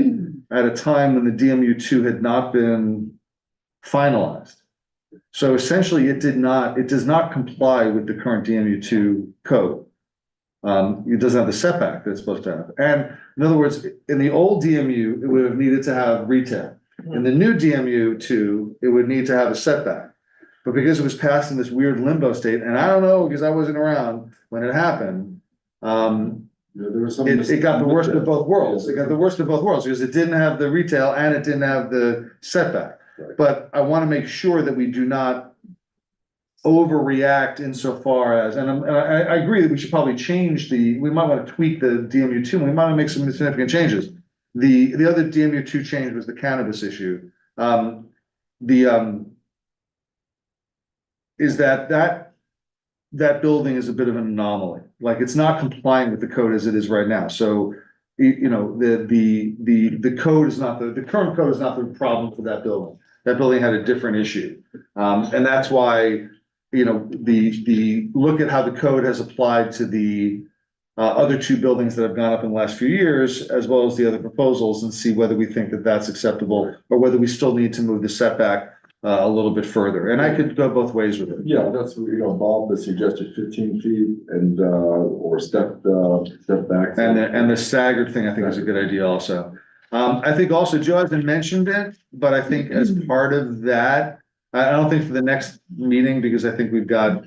at a time when the DMU2 had not been finalized. So essentially it does not comply with the current DMU2 code. It doesn't have the setback that it's supposed to have. And in other words, in the old DMU, it would have needed to have retail. In the new DMU2, it would need to have a setback. But because it was passed in this weird limbo state, and I don't know, because I wasn't around when it happened, it got the worst of both worlds. It got the worst of both worlds because it didn't have the retail and it didn't have the setback. Right. But I want to make sure that we do not overreact insofar as, and I agree that we should probably we might want to tweak the DMU2, and we might want to make some significant changes. The other DMU2 change was the cannabis issue. Is that building is a bit of an anomaly. Like, it's not complying with the code as it is right now. So, you know, the code is not the current code is not the problem for that building. That building had a different issue. And that's why, you know, the look at how the code has applied to the other two buildings that have gone up in the last few years, as well as the other proposals, and see whether we think that that's acceptable or whether we still need to move the setback a little bit further. And I could go both ways with it. Yeah, that's, Bob has suggested 15 feet and, or step back. And the staggered thing, I think, is a good idea also. I think also Joe hasn't mentioned it, but I think as part of that, I don't think for the next meeting, because I think we've got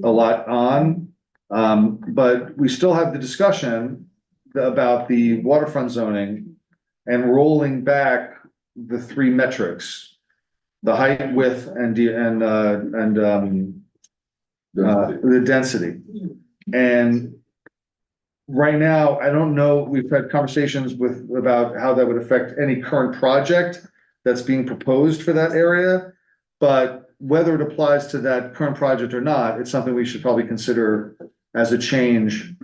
a lot on. But we still have the discussion about the waterfront zoning and rolling back the three metrics. The height, width, and the density. And right now, I don't know, we've had conversations about how that would affect any current project that's being proposed for that area. But whether it applies to that current project or not, it's something we should probably consider as a change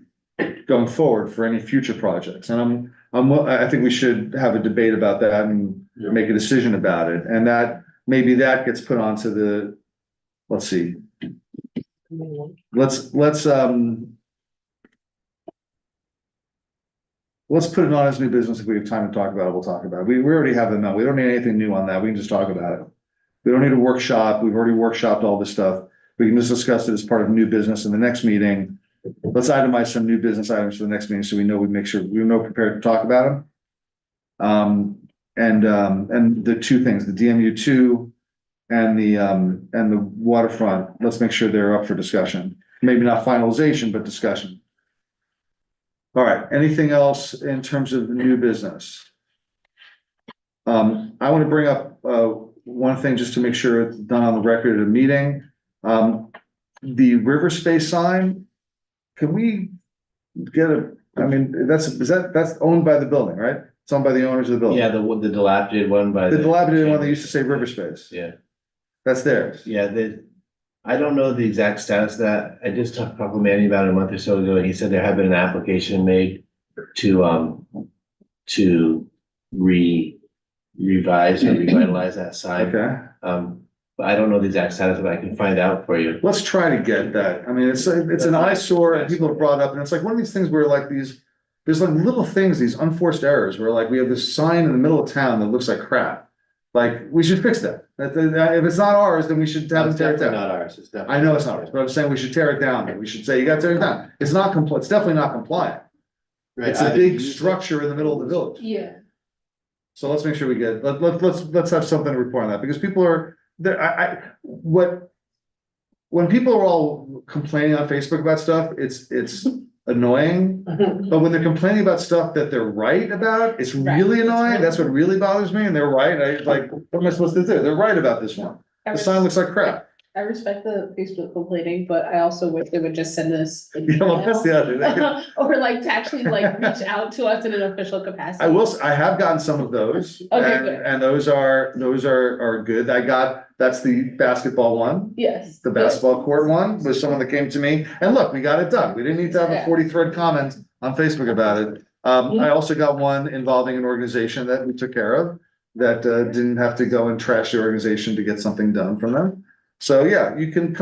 going forward for any future projects. And I think we should have a debate about that and make a decision about it. And that, maybe that gets put onto the, let's see. Let's put it on as new business. If we have time to talk about it, we'll talk about it. We already have them out. We don't need anything new on that. We can just talk about it. We don't need a workshop. We've already workshopped all this stuff. We can just discuss it as part of new business in the next meeting. Let's itemize some new business items for the next meeting so we make sure we're prepared to talk about them. And the two things, the DMU2 and the waterfront, let's make sure they're up for discussion. Maybe not finalization, but discussion. All right, anything else in terms of new business? I want to bring up one thing just to make sure it's done on the record at a meeting. The river space sign, can we get that's owned by the building, right? It's owned by the owners of the building. Yeah, the dilapidated one by. The dilapidated one that used to say River Space. Yeah, That's theirs. yeah, I don't know the exact status of that. I just talked to Manny about it a month or so ago, and he said there had been an application made to revise or revitalize that site. Okay. But I don't know the exact status of it. I can find out for you. Let's try to get that. I mean, it's an eyesore and people have brought up, and it's like one of these things where like there's like little things, these unforced errors where like we have this sign in the middle of town that looks like crap. Like, we should fix that. If it's not ours, then we should have It's them tear it definitely down. not ours. It's definitely. I know it's not ours, but I'm saying we should tear it down. We should say, you gotta tear it down. It's not it's definitely not compliant. Right, It's a either big use it- structure in the middle of the village. Yeah. So let's make sure we get, let's have something to report on that, because people are, there, when people are all complaining on Facebook about stuff, it's annoying. But when they're complaining about stuff that they're right about, it's really annoying. That's what really bothers me, and they're right. I like, what am I supposed to do? They're right about this one. The sign looks like crap. I respect the Facebook complaining, but I also wish they would just send us. an Yeah, well, that's the other. email. Or like to actually like reach out to us in an official capacity. I have gotten some of those. Okay, and- good. And those are good. That's the basketball one. Yes. The basketball court one was someone that came to me, and look, we got it done. We didn't need to have a Yeah. 40 thread comment on Facebook about it. I also got one involving an organization that we took care of that didn't have to go and trash the organization to get something done from them. So yeah, you can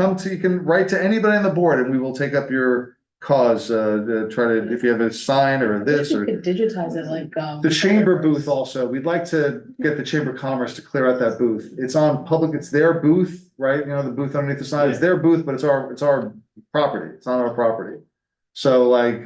write to anybody on the board and we will take up your cause, if you have a sign or this We or. could digitize it like, The chamber booth also, we'd like to get the Chamber of Commerce to clear out that booth. It's on public, it's their booth, right? You know, the booth underneath the sign, it's their booth, but it's our property. It's on our property. So like,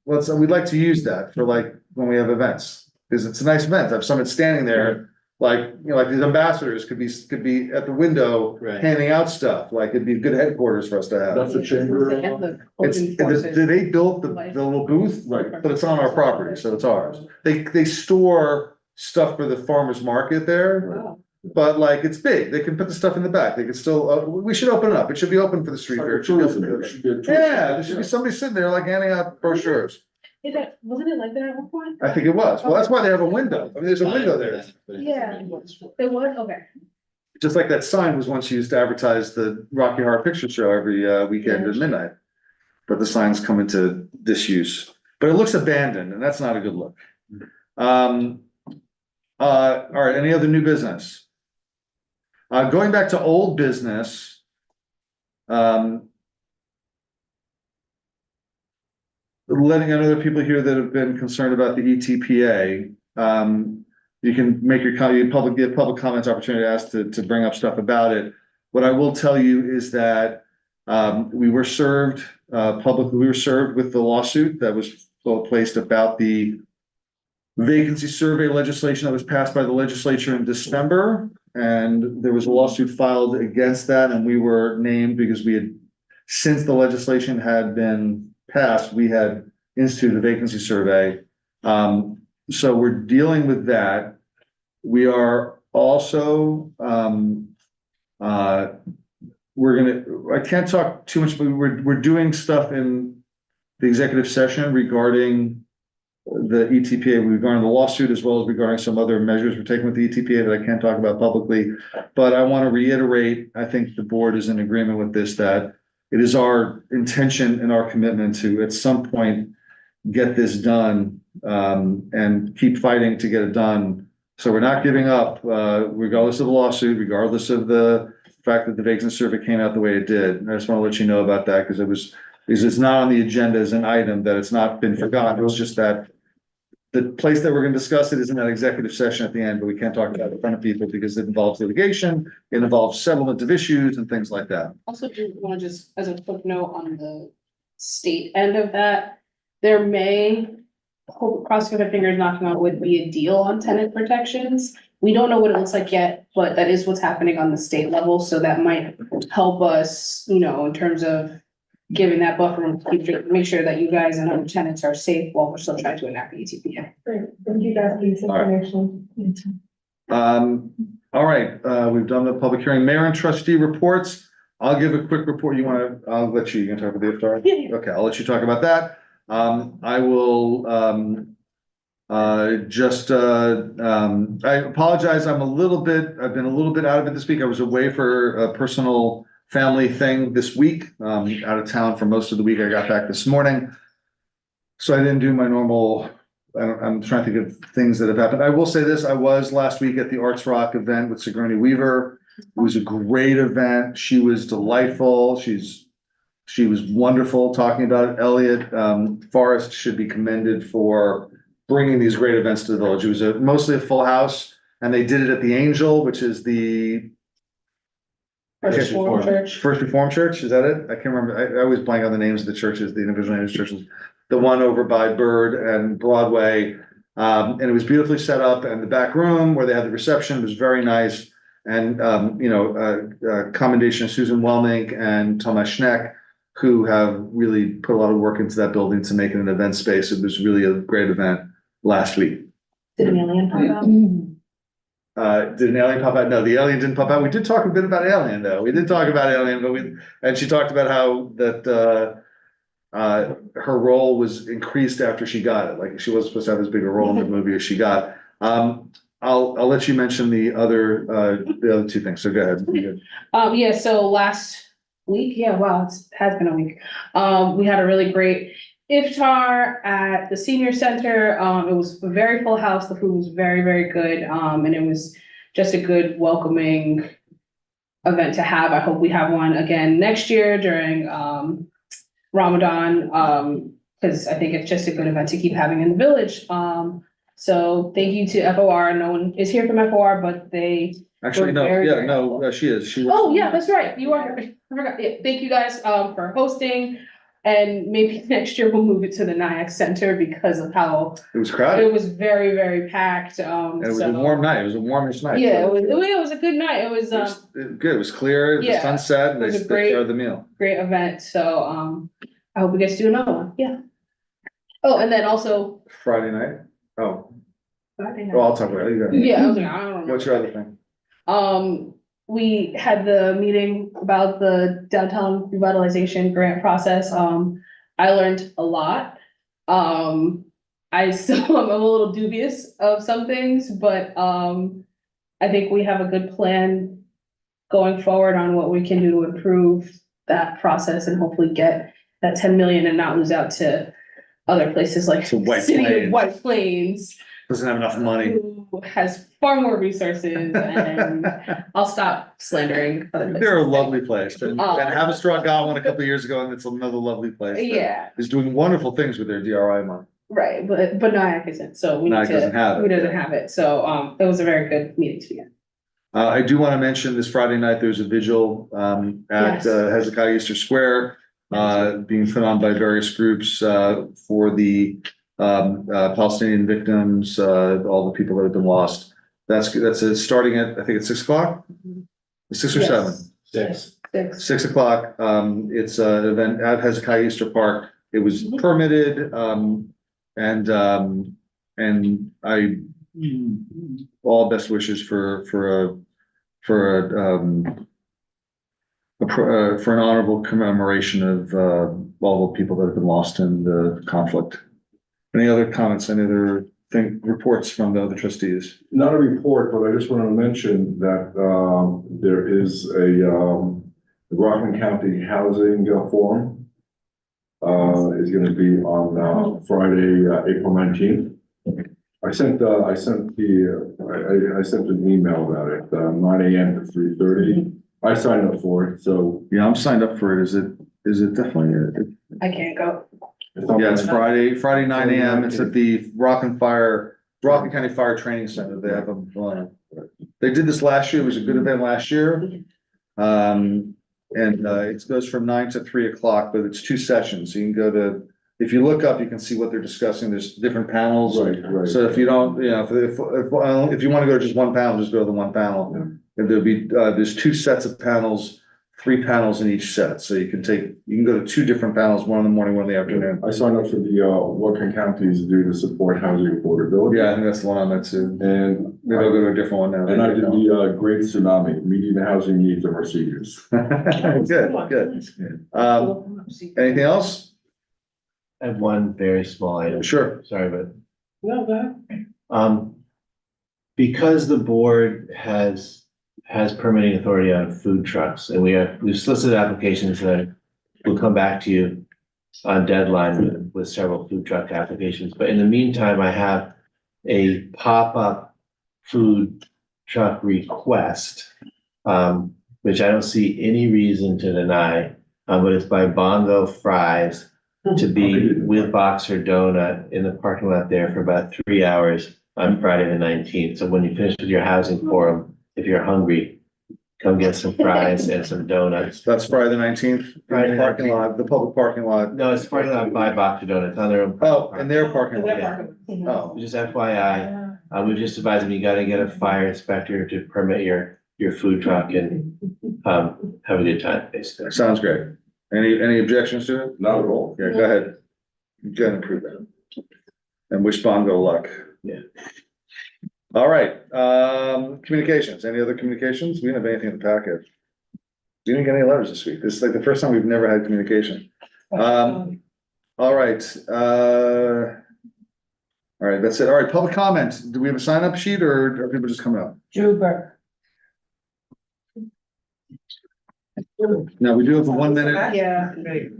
we'd like to use that for like, when we have events, because it's a nice event. Have someone standing there, like, you know, like these ambassadors could be at the window Right. handing out stuff. Like, it'd be good headquarters for us to have. That's the chamber. They built the little booth, Right. but it's on our property, so it's ours. They store stuff for the farmer's market there, Wow. but like, it's big. They can put the stuff in the back. They could still, we should open it up. It should be open for the street fair. It should be open to it. Yeah, there should be somebody sitting there like handing out brochures. Wasn't it like that at one point? I think it was. Well, that's why they have a window. I mean, there's a window there. Yeah. It was, okay. Just like that sign was once used to advertise the Rocky Horror Picture Show every weekend at midnight. But the signs come into disuse, but it looks abandoned and that's not a good look. All right, any other new business? Going back to old business. Letting other people here that have been concerned about the ETPA. You can make your give public comments opportunity to ask to bring up stuff about it. What I will tell you is that we were served publicly, we were served with the lawsuit that was placed about the vacancy survey legislation that was passed by the legislature in December. And there was a lawsuit filed against that, and we were named because we had, since the legislation had been passed, we had instituted a vacancy survey. So we're dealing with that. We are also, I can't talk too much, but we're doing stuff in the executive session regarding the ETPA, regarding the lawsuit, as well as regarding some other measures we're taking with the ETPA that I can't talk about publicly. But I want to reiterate, I think the board is in agreement with this, that it is our intention and our commitment to, at some point, get this done, and keep fighting to get it done. So we're not giving up, regardless of the lawsuit, regardless of the fact that the vacancy survey came out the way it did. I just want to let you know about that, because it's not on the agenda as an item, that it's not been forgotten. It was just that the place that we're going to discuss it is in that executive session at the end, but we can't talk about it in front of people because it involves litigation, it involves settlement of issues and things like that. Also, do want to just, as a quick note on the state end of that, there may, crossing my fingers, knocking on wood, be a deal on tenant protections. We don't know what it looks like yet, but that is what's happening on the state level, so that might help us, you know, in terms of giving that buffer and make sure that you guys and other tenants are safe while we're still trying to enact the ETPA. Great, thank you guys for this All right. information. All right, we've done the public hearing. Mayor and trustee reports. I'll give a quick report. I'll let you can talk about the IFTAR. Yeah. Okay, I'll let you talk about that. I will, I apologize, I've been a little bit out of it this week. I was away for a personal family thing this week, out of town for most of the week. I got back this morning. So I didn't do my normal, I'm trying to think of things that have happened. I will say this, I was last week at the Arts Rock event with Sigourney Weaver. It was a great event. She was delightful. She was wonderful talking about it. Elliot, Forrest should be commended for bringing these great events to the village. It was mostly a full house, and they did it at the Angel, which is the First Reformed Church. First Reformed Church. Is that it? I can't remember. I always blank on the names of the churches, the individual names of churches. The one over by Bird and Broadway. And it was beautifully set up, and the back room where they had the reception was very nice. And, commendation of Susan Welmink and Thomas Schneck, who have really put a lot of work into that building to make it an event space. It was really a great event last week. Did an alien pop out? Did an alien pop out? No, the alien didn't pop out. We did talk a bit about Alien, though. We did talk about Alien, and she talked about how that, her role was increased after she got it. Like, she wasn't supposed to have as big a role in the movie as she got. I'll let you mention the other two things. So go ahead. Yeah, so last week, wow, has been a week. We had a really great iftar at the senior center. It was a very full house. The food was very, very good. And it was just a good welcoming event to have. I hope we have one again next year during Ramadan, because I think it's just a good event to keep having in the village. So thank you to FOR. No one is here from FOR, but they. Actually, no, Very, yeah, very no, helpful. she is. She. Oh, yeah, that's right. You are. I forgot. Yeah, thank you guys for hosting. And maybe next year we'll move it to the Nyack Center because of how It was crowded. it was very, very packed. And it was a So- warm night. It was a warmish night. Yeah, it was a good night. It was Good. It was clear. The yeah, sunset, and it they was a took great- care of the meal. great event. So I hope we get to do another one. Yeah. Oh, and then also. Friday night. Oh, Friday night. well, I'll talk about it. You go ahead. Yeah, I was like, I don't remember. What's your other thing? We had the meeting about the downtown revitalization grant process. I learned a lot. I still am a little dubious of some things, but I think we have a good plan going forward on what we can do to improve that process and hopefully get that 10 million and not lose out to other places like To White City of Plains. White Plains, Doesn't have enough money. who has far more resources, and I'll stop slandering other places. They're a lovely place. And Oh. Haverstraw got one a couple of years ago, and it's another lovely place. that Yeah, Is doing wonderful things with their DRI money. right, but Nyack isn't, so we need Nyack doesn't have it, we doesn't yeah. have it, so it was a very good meeting to be in. I do want to mention this Friday night, there's a vigil, at Yes. Hezekiah Easter Square, being put on by various groups, for the Palestinian victims, all the people that have been lost. That's starting at, I think it's 6 o'clock? 6 or Yes. 7? 6. 6. 6 o'clock. It's an event at Hezekiah Easter Park. It was permitted, and I, all best wishes for an honorable commemoration of, all the people that have been lost in the conflict. Any other comments, any other reports from the other trustees? Not a report, but I just wanted to mention that, there is a, Rockland County Housing Forum. Is gonna be on, Friday, April 19th. I sent an email about it, 9 AM to 3:30. I signed up for it, so. Yeah, I'm signed up for it. Is it definitely? I can't go. Yeah, it's Friday, 9 AM. It's at the Rockland County Fire Training Center. They have they did this last year. It was a good event last year. It goes from 9 to 3 o'clock, but it's 2 sessions. So you can go to, if you look up, you can see what they're discussing. There's different panels. Right. So if you don't, if you want to go to just one panel, just go to the one panel. Yeah. And there'll be, there's 2 sets of panels, 3 panels in each set. So you can go to 2 different panels, one in the morning, one in the afternoon. I signed up for the, what can counties do to support housing affordability? Yeah, I think that's the one I'm at too. And, Maybe I'll go to a different one now. and I did the, Great Tsunami, meeting the housing needs of our seniors. Good. Anything else? I have one very small item. Sure. Sorry, but No, go ahead. Because the board has permitting authority on food trucks, and we've solicited applications that will come back to you on deadline with several food truck applications, but in the meantime, I have a pop-up food truck request, which I don't see any reason to deny, but it's by Bongo Fries to be with Boxer Donut in the parking lot there for about 3 hours on Friday the 19th. So when you finish with your housing forum, if you're hungry, come get some fries and some donuts. That's Friday the 19th, Friday the parking 19th. lot, the public parking lot. No, it's parking lot by Boxer Donuts on their own. Oh, in their parking lot. Yeah. Oh, Just FYI, we've just advised them, you gotta get a fire inspector to permit your food truck and, have a good time, basically. sounds great. Any objections to it? Not at all. Yeah, go ahead. You can approve that. And wish Bongo luck. Yeah. All right, communications, any other communications? We didn't have anything in the packet. We didn't get any letters this week. This is like the first time we've never had communication. All right, that's it. All right, public comment. Do we have a sign up sheet or are people just coming up? Drew Burke. No, we do have a 1 minute, Yeah.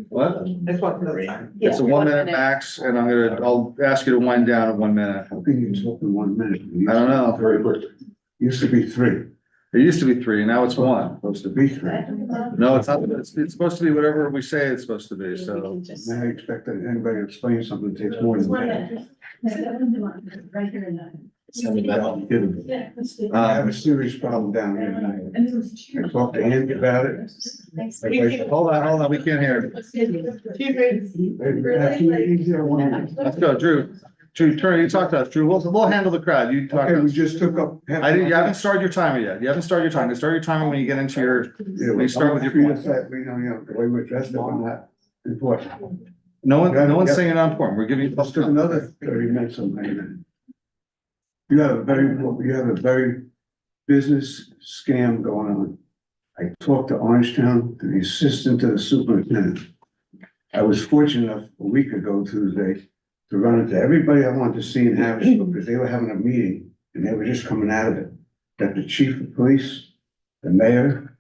what? That's what the time. It's a 1 minute max and I'll ask you to wind down in 1 minute. How can you talk in 1 minute? I don't know. Very quick. Used to be 3, It used to be 3, now it's 1. supposed to be 3. No, it's not, it's supposed to be whatever we say it's supposed to be, so. Now I expect that anybody to explain something takes more than that. I have a serious problem down here tonight. I talked to Andy about it. Hold on, we can't hear. Let's go, Drew. Drew, you talk to us, Drew, we'll handle the crowd, you talk Okay, to we us. just took up. You haven't started your timer yet, you haven't started your timer, start your timer when you get into your, when you start with your points. We know, the way we're dressed up on that important. No one's saying it on point, we're giving you. Let's do another 30 minutes on that. You have a very business scam going on. I talked to Orangetown, to the assistant to the superintendent. I was fortunate enough a week ago Tuesday to run into everybody I wanted to see in Harrisburg because they were having a meeting and they were just coming out of it. Got the chief of police, the mayor,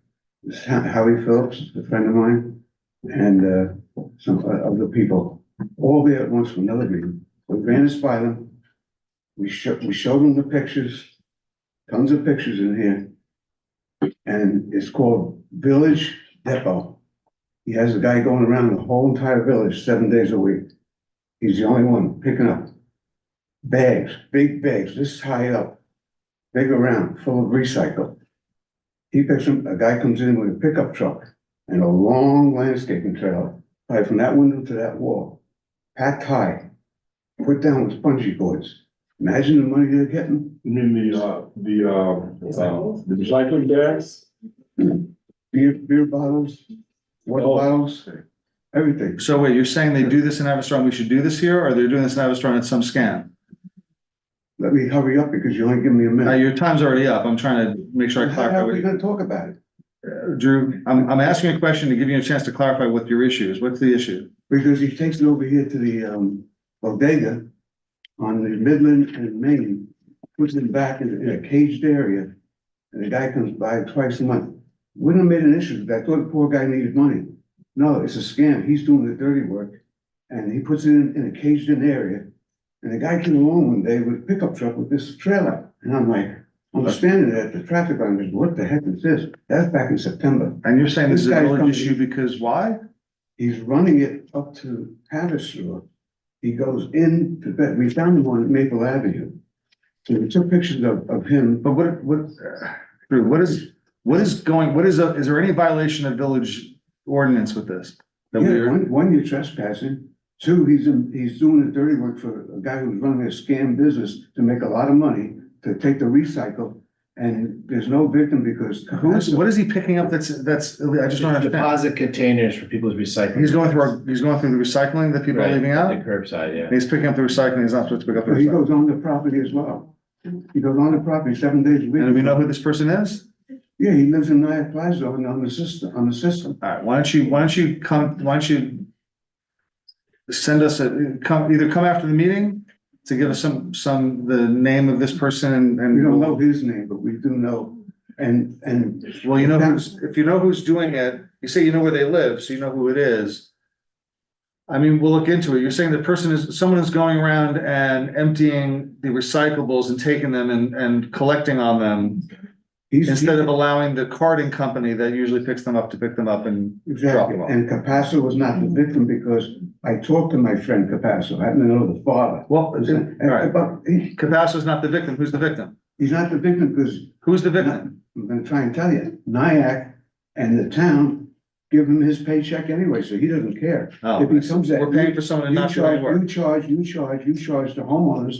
Howie Phillips, a friend of mine, and some other people, all there at once for another meeting. We ran this by them. We showed them the pictures, tons of pictures in here. And it's called Village Depot. He has a guy going around the whole entire village 7 days a week. He's the only one picking up bags, big bags, this high up, big around, full of recycle. He picks them, a guy comes in with a pickup truck and a long landscaping trailer, right from that window to that wall, packed high, put down with bungee cords. Imagine the money they're getting. You mean the recycling bags? Beer bottles, water Oh. bottles, everything. So wait, you're saying they do this in Avistron, we should do this here, or they're doing this in Avistron at some scam? Let me hurry up because you only give me a minute. Your time's already up, I'm trying to make sure I How clarify are with we you. gonna talk about it? Drew, I'm asking a question to give you a chance to clarify what your issue is, what's the issue? Because he takes it over here to the bodega on the Midland and Main, puts it back in a caged area, and the guy comes by twice a month. Wouldn't have made an issue, I thought the poor guy needed money. No, it's a scam, he's doing the dirty work, and he puts it in a caged in area. And the guy came along one day with a pickup truck with this trailer, and I'm like, I'm standing there at the traffic light, and what the heck is this? That's back in September. And you're saying this is a This guy's village coming- issue because why? He's running it up to Haverstraw. He goes in to bed. We found him on Maple Avenue. So we took pictures of him. But Drew, is there any violation of village ordinance with this? That Yeah, we're, one, you're trespassing. Two, he's doing the dirty work for a guy who's running a scam business to make a lot of money, to take the recycle. And there's no victim because. what is he picking up that's, I just don't understand. Deposit containers for people's recycling. He's going through the recycling that people are Right, leaving out? The curbside, yeah. He's picking up the recycling, he's not supposed to pick up the He recycling. goes on the property as well. He goes on the property 7 days a week. And do we know who this person is? Yeah, he lives in Nyack Plaza on the system. All right, why don't you send us either come after the meeting to give us the name of this person and? We don't know his name, but we do know, and. Well, you know if you know who's doing it, you say you know where they live, so you know who it is. I mean, we'll look into it. You're saying someone is going around and emptying the recyclables and taking them and collecting on them instead of allowing the carting company that usually picks them up to pick them up and drop Exactly, them off. and Capasso was not the victim because I talked to my friend Capasso, I happen to know the father. Well, all right, But Cabasso's not the victim. Who's the victim? he's not the victim because Who's the victim? I'm gonna try and tell you, Nyack and the town give him his paycheck anyway, so he doesn't care. Oh, If he comes at we're paying for someone to you not do any work. charge the homeowners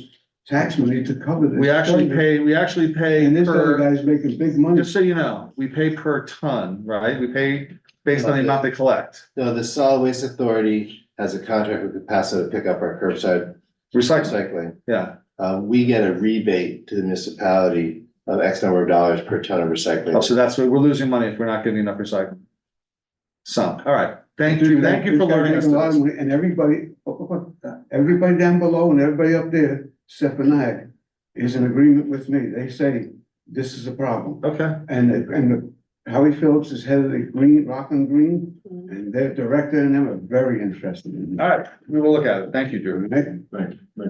tax money to cover this. We actually pay And this other per, guy's making big money. just so you know, we pay per ton, right? We pay based on the amount they collect. No, the Solid Waste Authority has a contract with Paso to pick up our curbside Recycling, recycling. yeah. We get a rebate to the municipality of X number of dollars per ton of recycling. Oh, so that's what, we're losing money if we're not getting enough recycling. Some, all right. Thank you for This guy learning us makes a lot of this. money, and everybody down below and everybody up there, except for Nyack, is in agreement with me. They say this is a problem. Okay, And Howie Phillips is head of the Rockland Green, and their director and them are very interested in all it. right, we will look at it. Thank you, Drew. Thank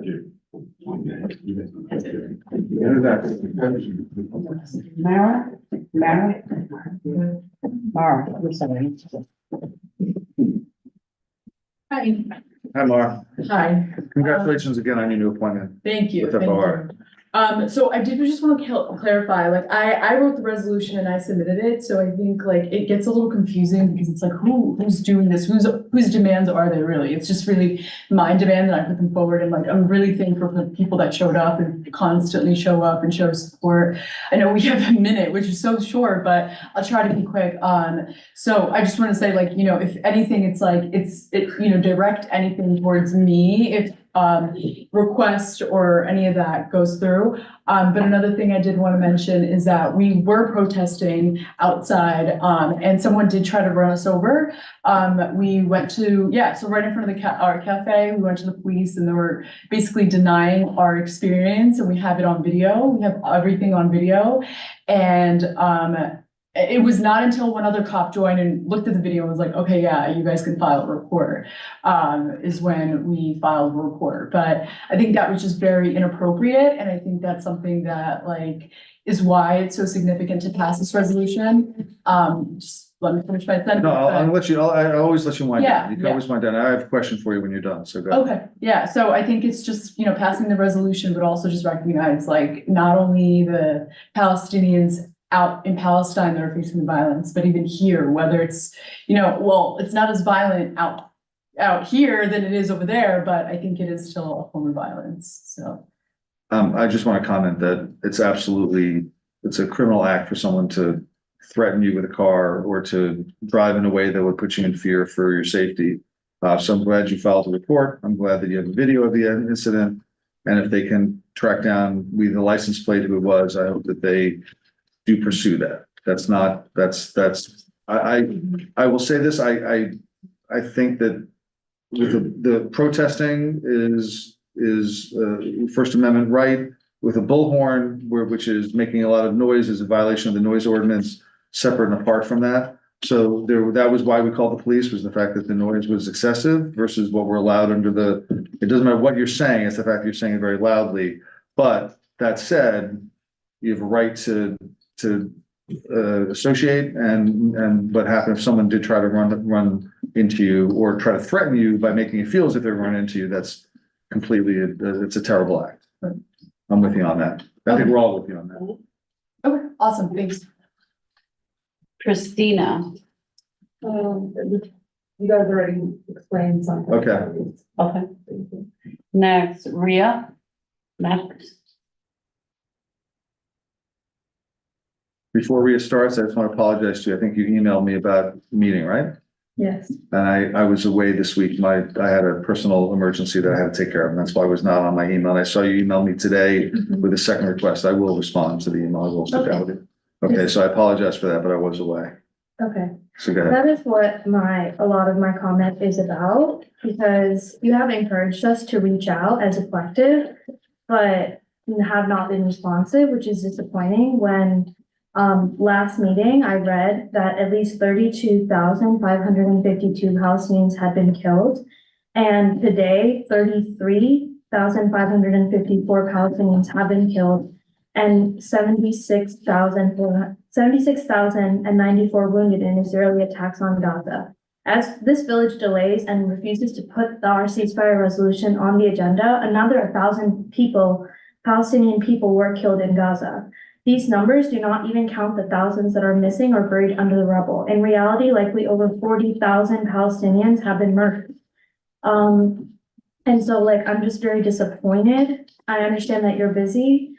you. Mara, I'm sorry. Hi, Hi, Laura. hi, Congratulations again on your new appointment. thank you. With thank FOR. you. So I did just want to clarify, like, I wrote the resolution and I submitted it, so I think like it gets a little confusing because it's like, who's doing this? Whose demands are they really? It's just really my demand that I put them forward, and like, I'm really thankful for the people that showed up and constantly show up and show support. I know we have a minute, which is so short, but I'll try to be quick. So I just want to say, like, if anything, it's like, direct anything towards me if request or any of that goes through. But another thing I did want to mention is that we were protesting outside, and someone did try to run us over. We went to, so right in front of our cafe, we went to the police and they were basically denying our experience, and we have it on video. We have everything on video. And, it was not until one other cop joined and looked at the video and was like, okay, yeah, you guys can file a report, is when we filed a report. But I think that was just very inappropriate. And I think that's something that like is why it's so significant to pass this resolution. Just let me finish my sentence. No, I'll let you, I always let you wind Yeah, down. You can yeah. always wind down. I have a question for you when you're done, so go. Okay, yeah, so I think it's just, passing the resolution, but also just recognize like not only the Palestinians out in Palestine that are facing the violence, but even here, whether it's, it's not as violent out here than it is over there, but I think it is still a form of violence, so. I just want to comment that it's a criminal act for someone to threaten you with a car or to drive in a way that would put you in fear for your safety. So I'm glad you filed a report. I'm glad that you have a video of the incident. And if they can track down the license plate who it was, I hope that they do pursue that. I will say this, I think that with the protesting is First Amendment right, with a bullhorn, which is making a lot of noise, is a violation of the noise ordinance, separate and apart from that. So that was why we called the police, was the fact that the noise was excessive versus what we're allowed under it doesn't matter what you're saying, it's the fact that you're saying it very loudly. But that said, you have a right to associate, and what happened if someone did try to run into you or try to threaten you by making you feel as if they run into you, that's completely, it's a terrible act. I'm with you on that. I think we're all with you on that. Okay, awesome, thanks. Christina, You guys already explained something. Okay. okay. Next, Ria, next. Before Rhea starts, I just want to apologize to you. I think you emailed me about the meeting, right? Yes. And I was away this week. I had a personal emergency that I had to take care of, and that's why I was not on my email. And I saw you email me today with a second request. I will respond to the email. I will sit down with you. Okay, so I apologize for that, but I was away. Okay, So go ahead. That is what a lot of my comment is about, because you have encouraged us to reach out as a collective, but have not been responsive, which is disappointing when last meeting, I read that at least 32,552 Palestinians had been killed. And today, 33,554 Palestinians have been killed and 76,094 wounded in Israeli attacks on Gaza. As this village delays and refuses to put our ceasefire resolution on the agenda, another 1,000 people, Palestinian people, were killed in Gaza. These numbers do not even count the thousands that are missing or buried under the rubble. In reality, likely over 40,000 Palestinians have been murdered. And so like, I'm just very disappointed. I understand that you're busy,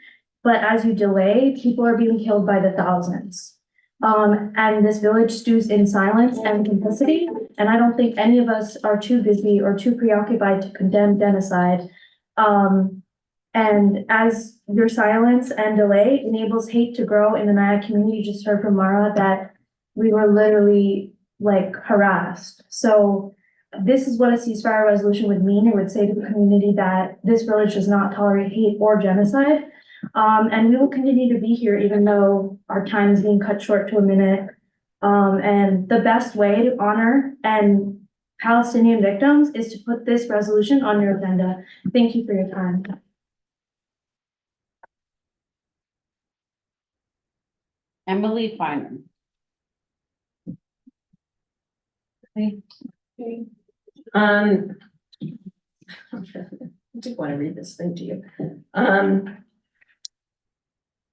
but as you delay, people are being killed by the thousands. And this village stews in silence and complicity. And I don't think any of us are too busy or too preoccupied to condemn genocide. And as your silence and delay enables hate to grow in the Nyack community, you just heard from Mara that we were literally like harassed. So this is what a ceasefire resolution would mean. It would say to the community that this village does not tolerate hate or genocide. And we will continue to be here even though our time is being cut short to a minute. And the best way to honor and Palestinian victims is to put this resolution on your agenda. Thank you for your time. Emily Feynman. I do want to read this thing to you.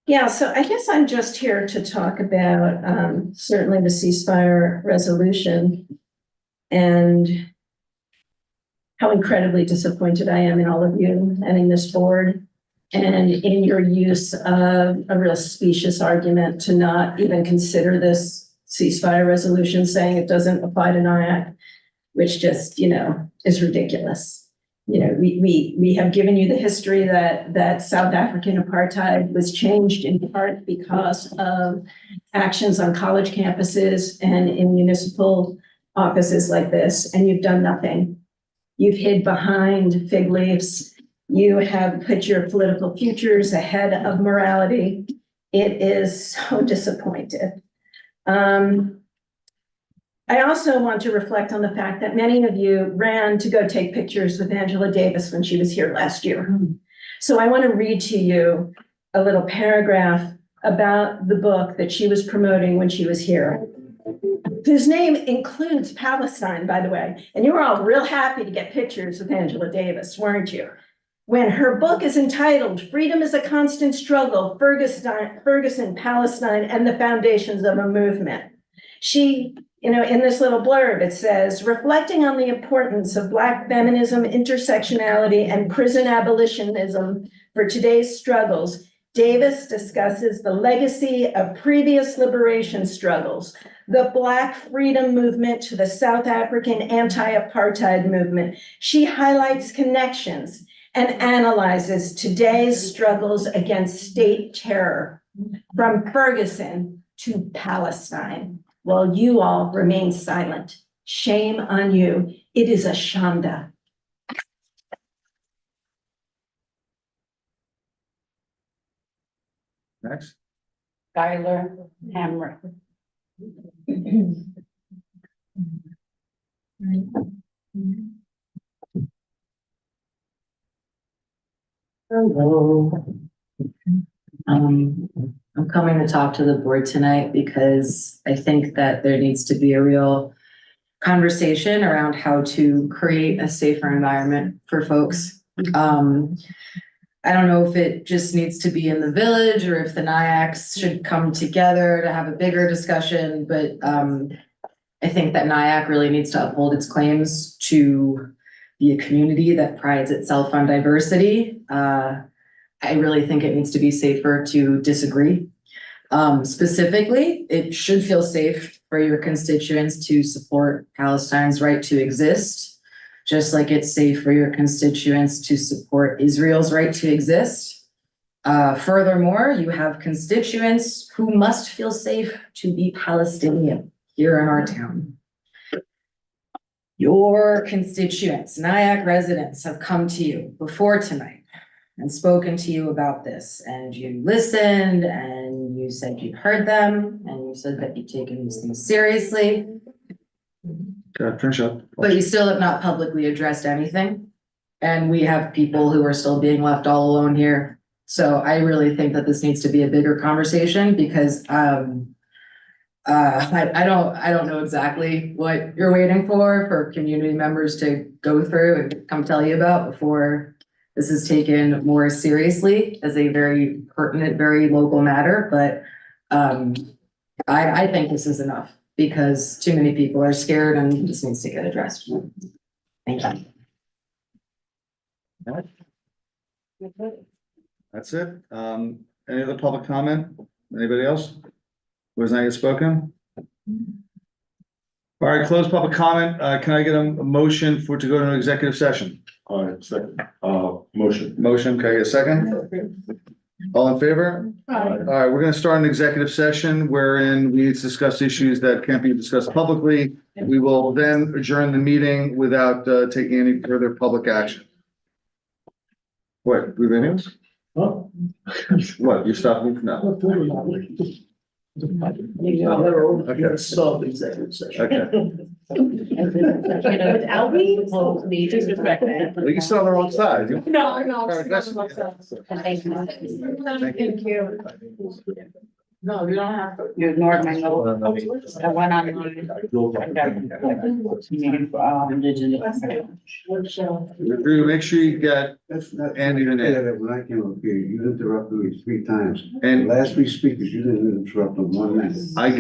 Yeah, so I guess I'm just here to talk about certainly the ceasefire resolution and how incredibly disappointed I am in all of you and in this board and in your use of a real specious argument to not even consider this ceasefire resolution, saying it doesn't apply to Nyack, which just, is ridiculous. We have given you the history that South African apartheid was changed in part because of actions on college campuses and in municipal offices like this, and you've done nothing. You've hid behind fig leaves. You have put your political futures ahead of morality. It is so disappointed. I also want to reflect on the fact that many of you ran to go take pictures with Angela Davis when she was here last year. So I want to read to you a little paragraph about the book that she was promoting when she was here, whose name includes Palestine, by the way. And you were all real happy to get pictures with Angela Davis, weren't you? When her book is entitled, Freedom is a Constant Struggle, Ferguson, Palestine, and the Foundations of a Movement. She, in this little blurb, it says, reflecting on the importance of Black feminism, intersectionality, and prison abolitionism for today's struggles, Davis discusses the legacy of previous liberation struggles, the Black freedom movement to the South African anti-apartheid movement. She highlights connections and analyzes today's struggles against state terror, from Ferguson to Palestine, while you all remain silent. Shame on you. It is a shanda. Next. Skylar Hamrick. Hello. I'm coming to talk to the board tonight because I think that there needs to be a real conversation around how to create a safer environment for folks. I don't know if it just needs to be in the village or if the Nyacks should come together to have a bigger discussion, but I think that Nyack really needs to uphold its claims to be a community that prides itself on diversity. I really think it needs to be safer to disagree. Specifically, it should feel safe for your constituents to support Palestine's right to exist, just like it's safe for your constituents to support Israel's right to exist. Furthermore, you have constituents who must feel safe to be Palestinian. here in our town. Your constituents, Nyack residents have come to you before tonight and spoken to you about this, and you listened, and you said you heard them, and you said that you've taken these things seriously, Okay, finish up. but you still have not publicly addressed anything. And we have people who are still being left all alone here. So I really think that this needs to be a bigger conversation because, I don't know exactly what you're waiting for community members to go through and come tell you about before this is taken more seriously as a very pertinent, very local matter, but, I think this is enough because too many people are scared and this needs to get addressed. Thank you. That's it. Any other public comment? Anybody else? Was not yet spoken? All right, close public comment. Can I get a motion to go to an executive session? All right, second, motion. Motion, can I get a second? All in favor? All right, we're gonna start an executive session wherein we discuss issues that can't be discussed publicly. We will then adjourn the meeting without taking any further public action. What, do we have anything else? What, you stopped me? No. Okay. Solve the executive session. Okay. Without me, close the disrespect. Well, you still on the wrong side. You- No, Thank you. No, you don't have to. You ignored my note. I went on. Drew, make sure you get That's not. Andy the name. Yeah, when I came up here, you interrupted me 3 times. And The last 3 speakers, you didn't interrupt them 1 minute. I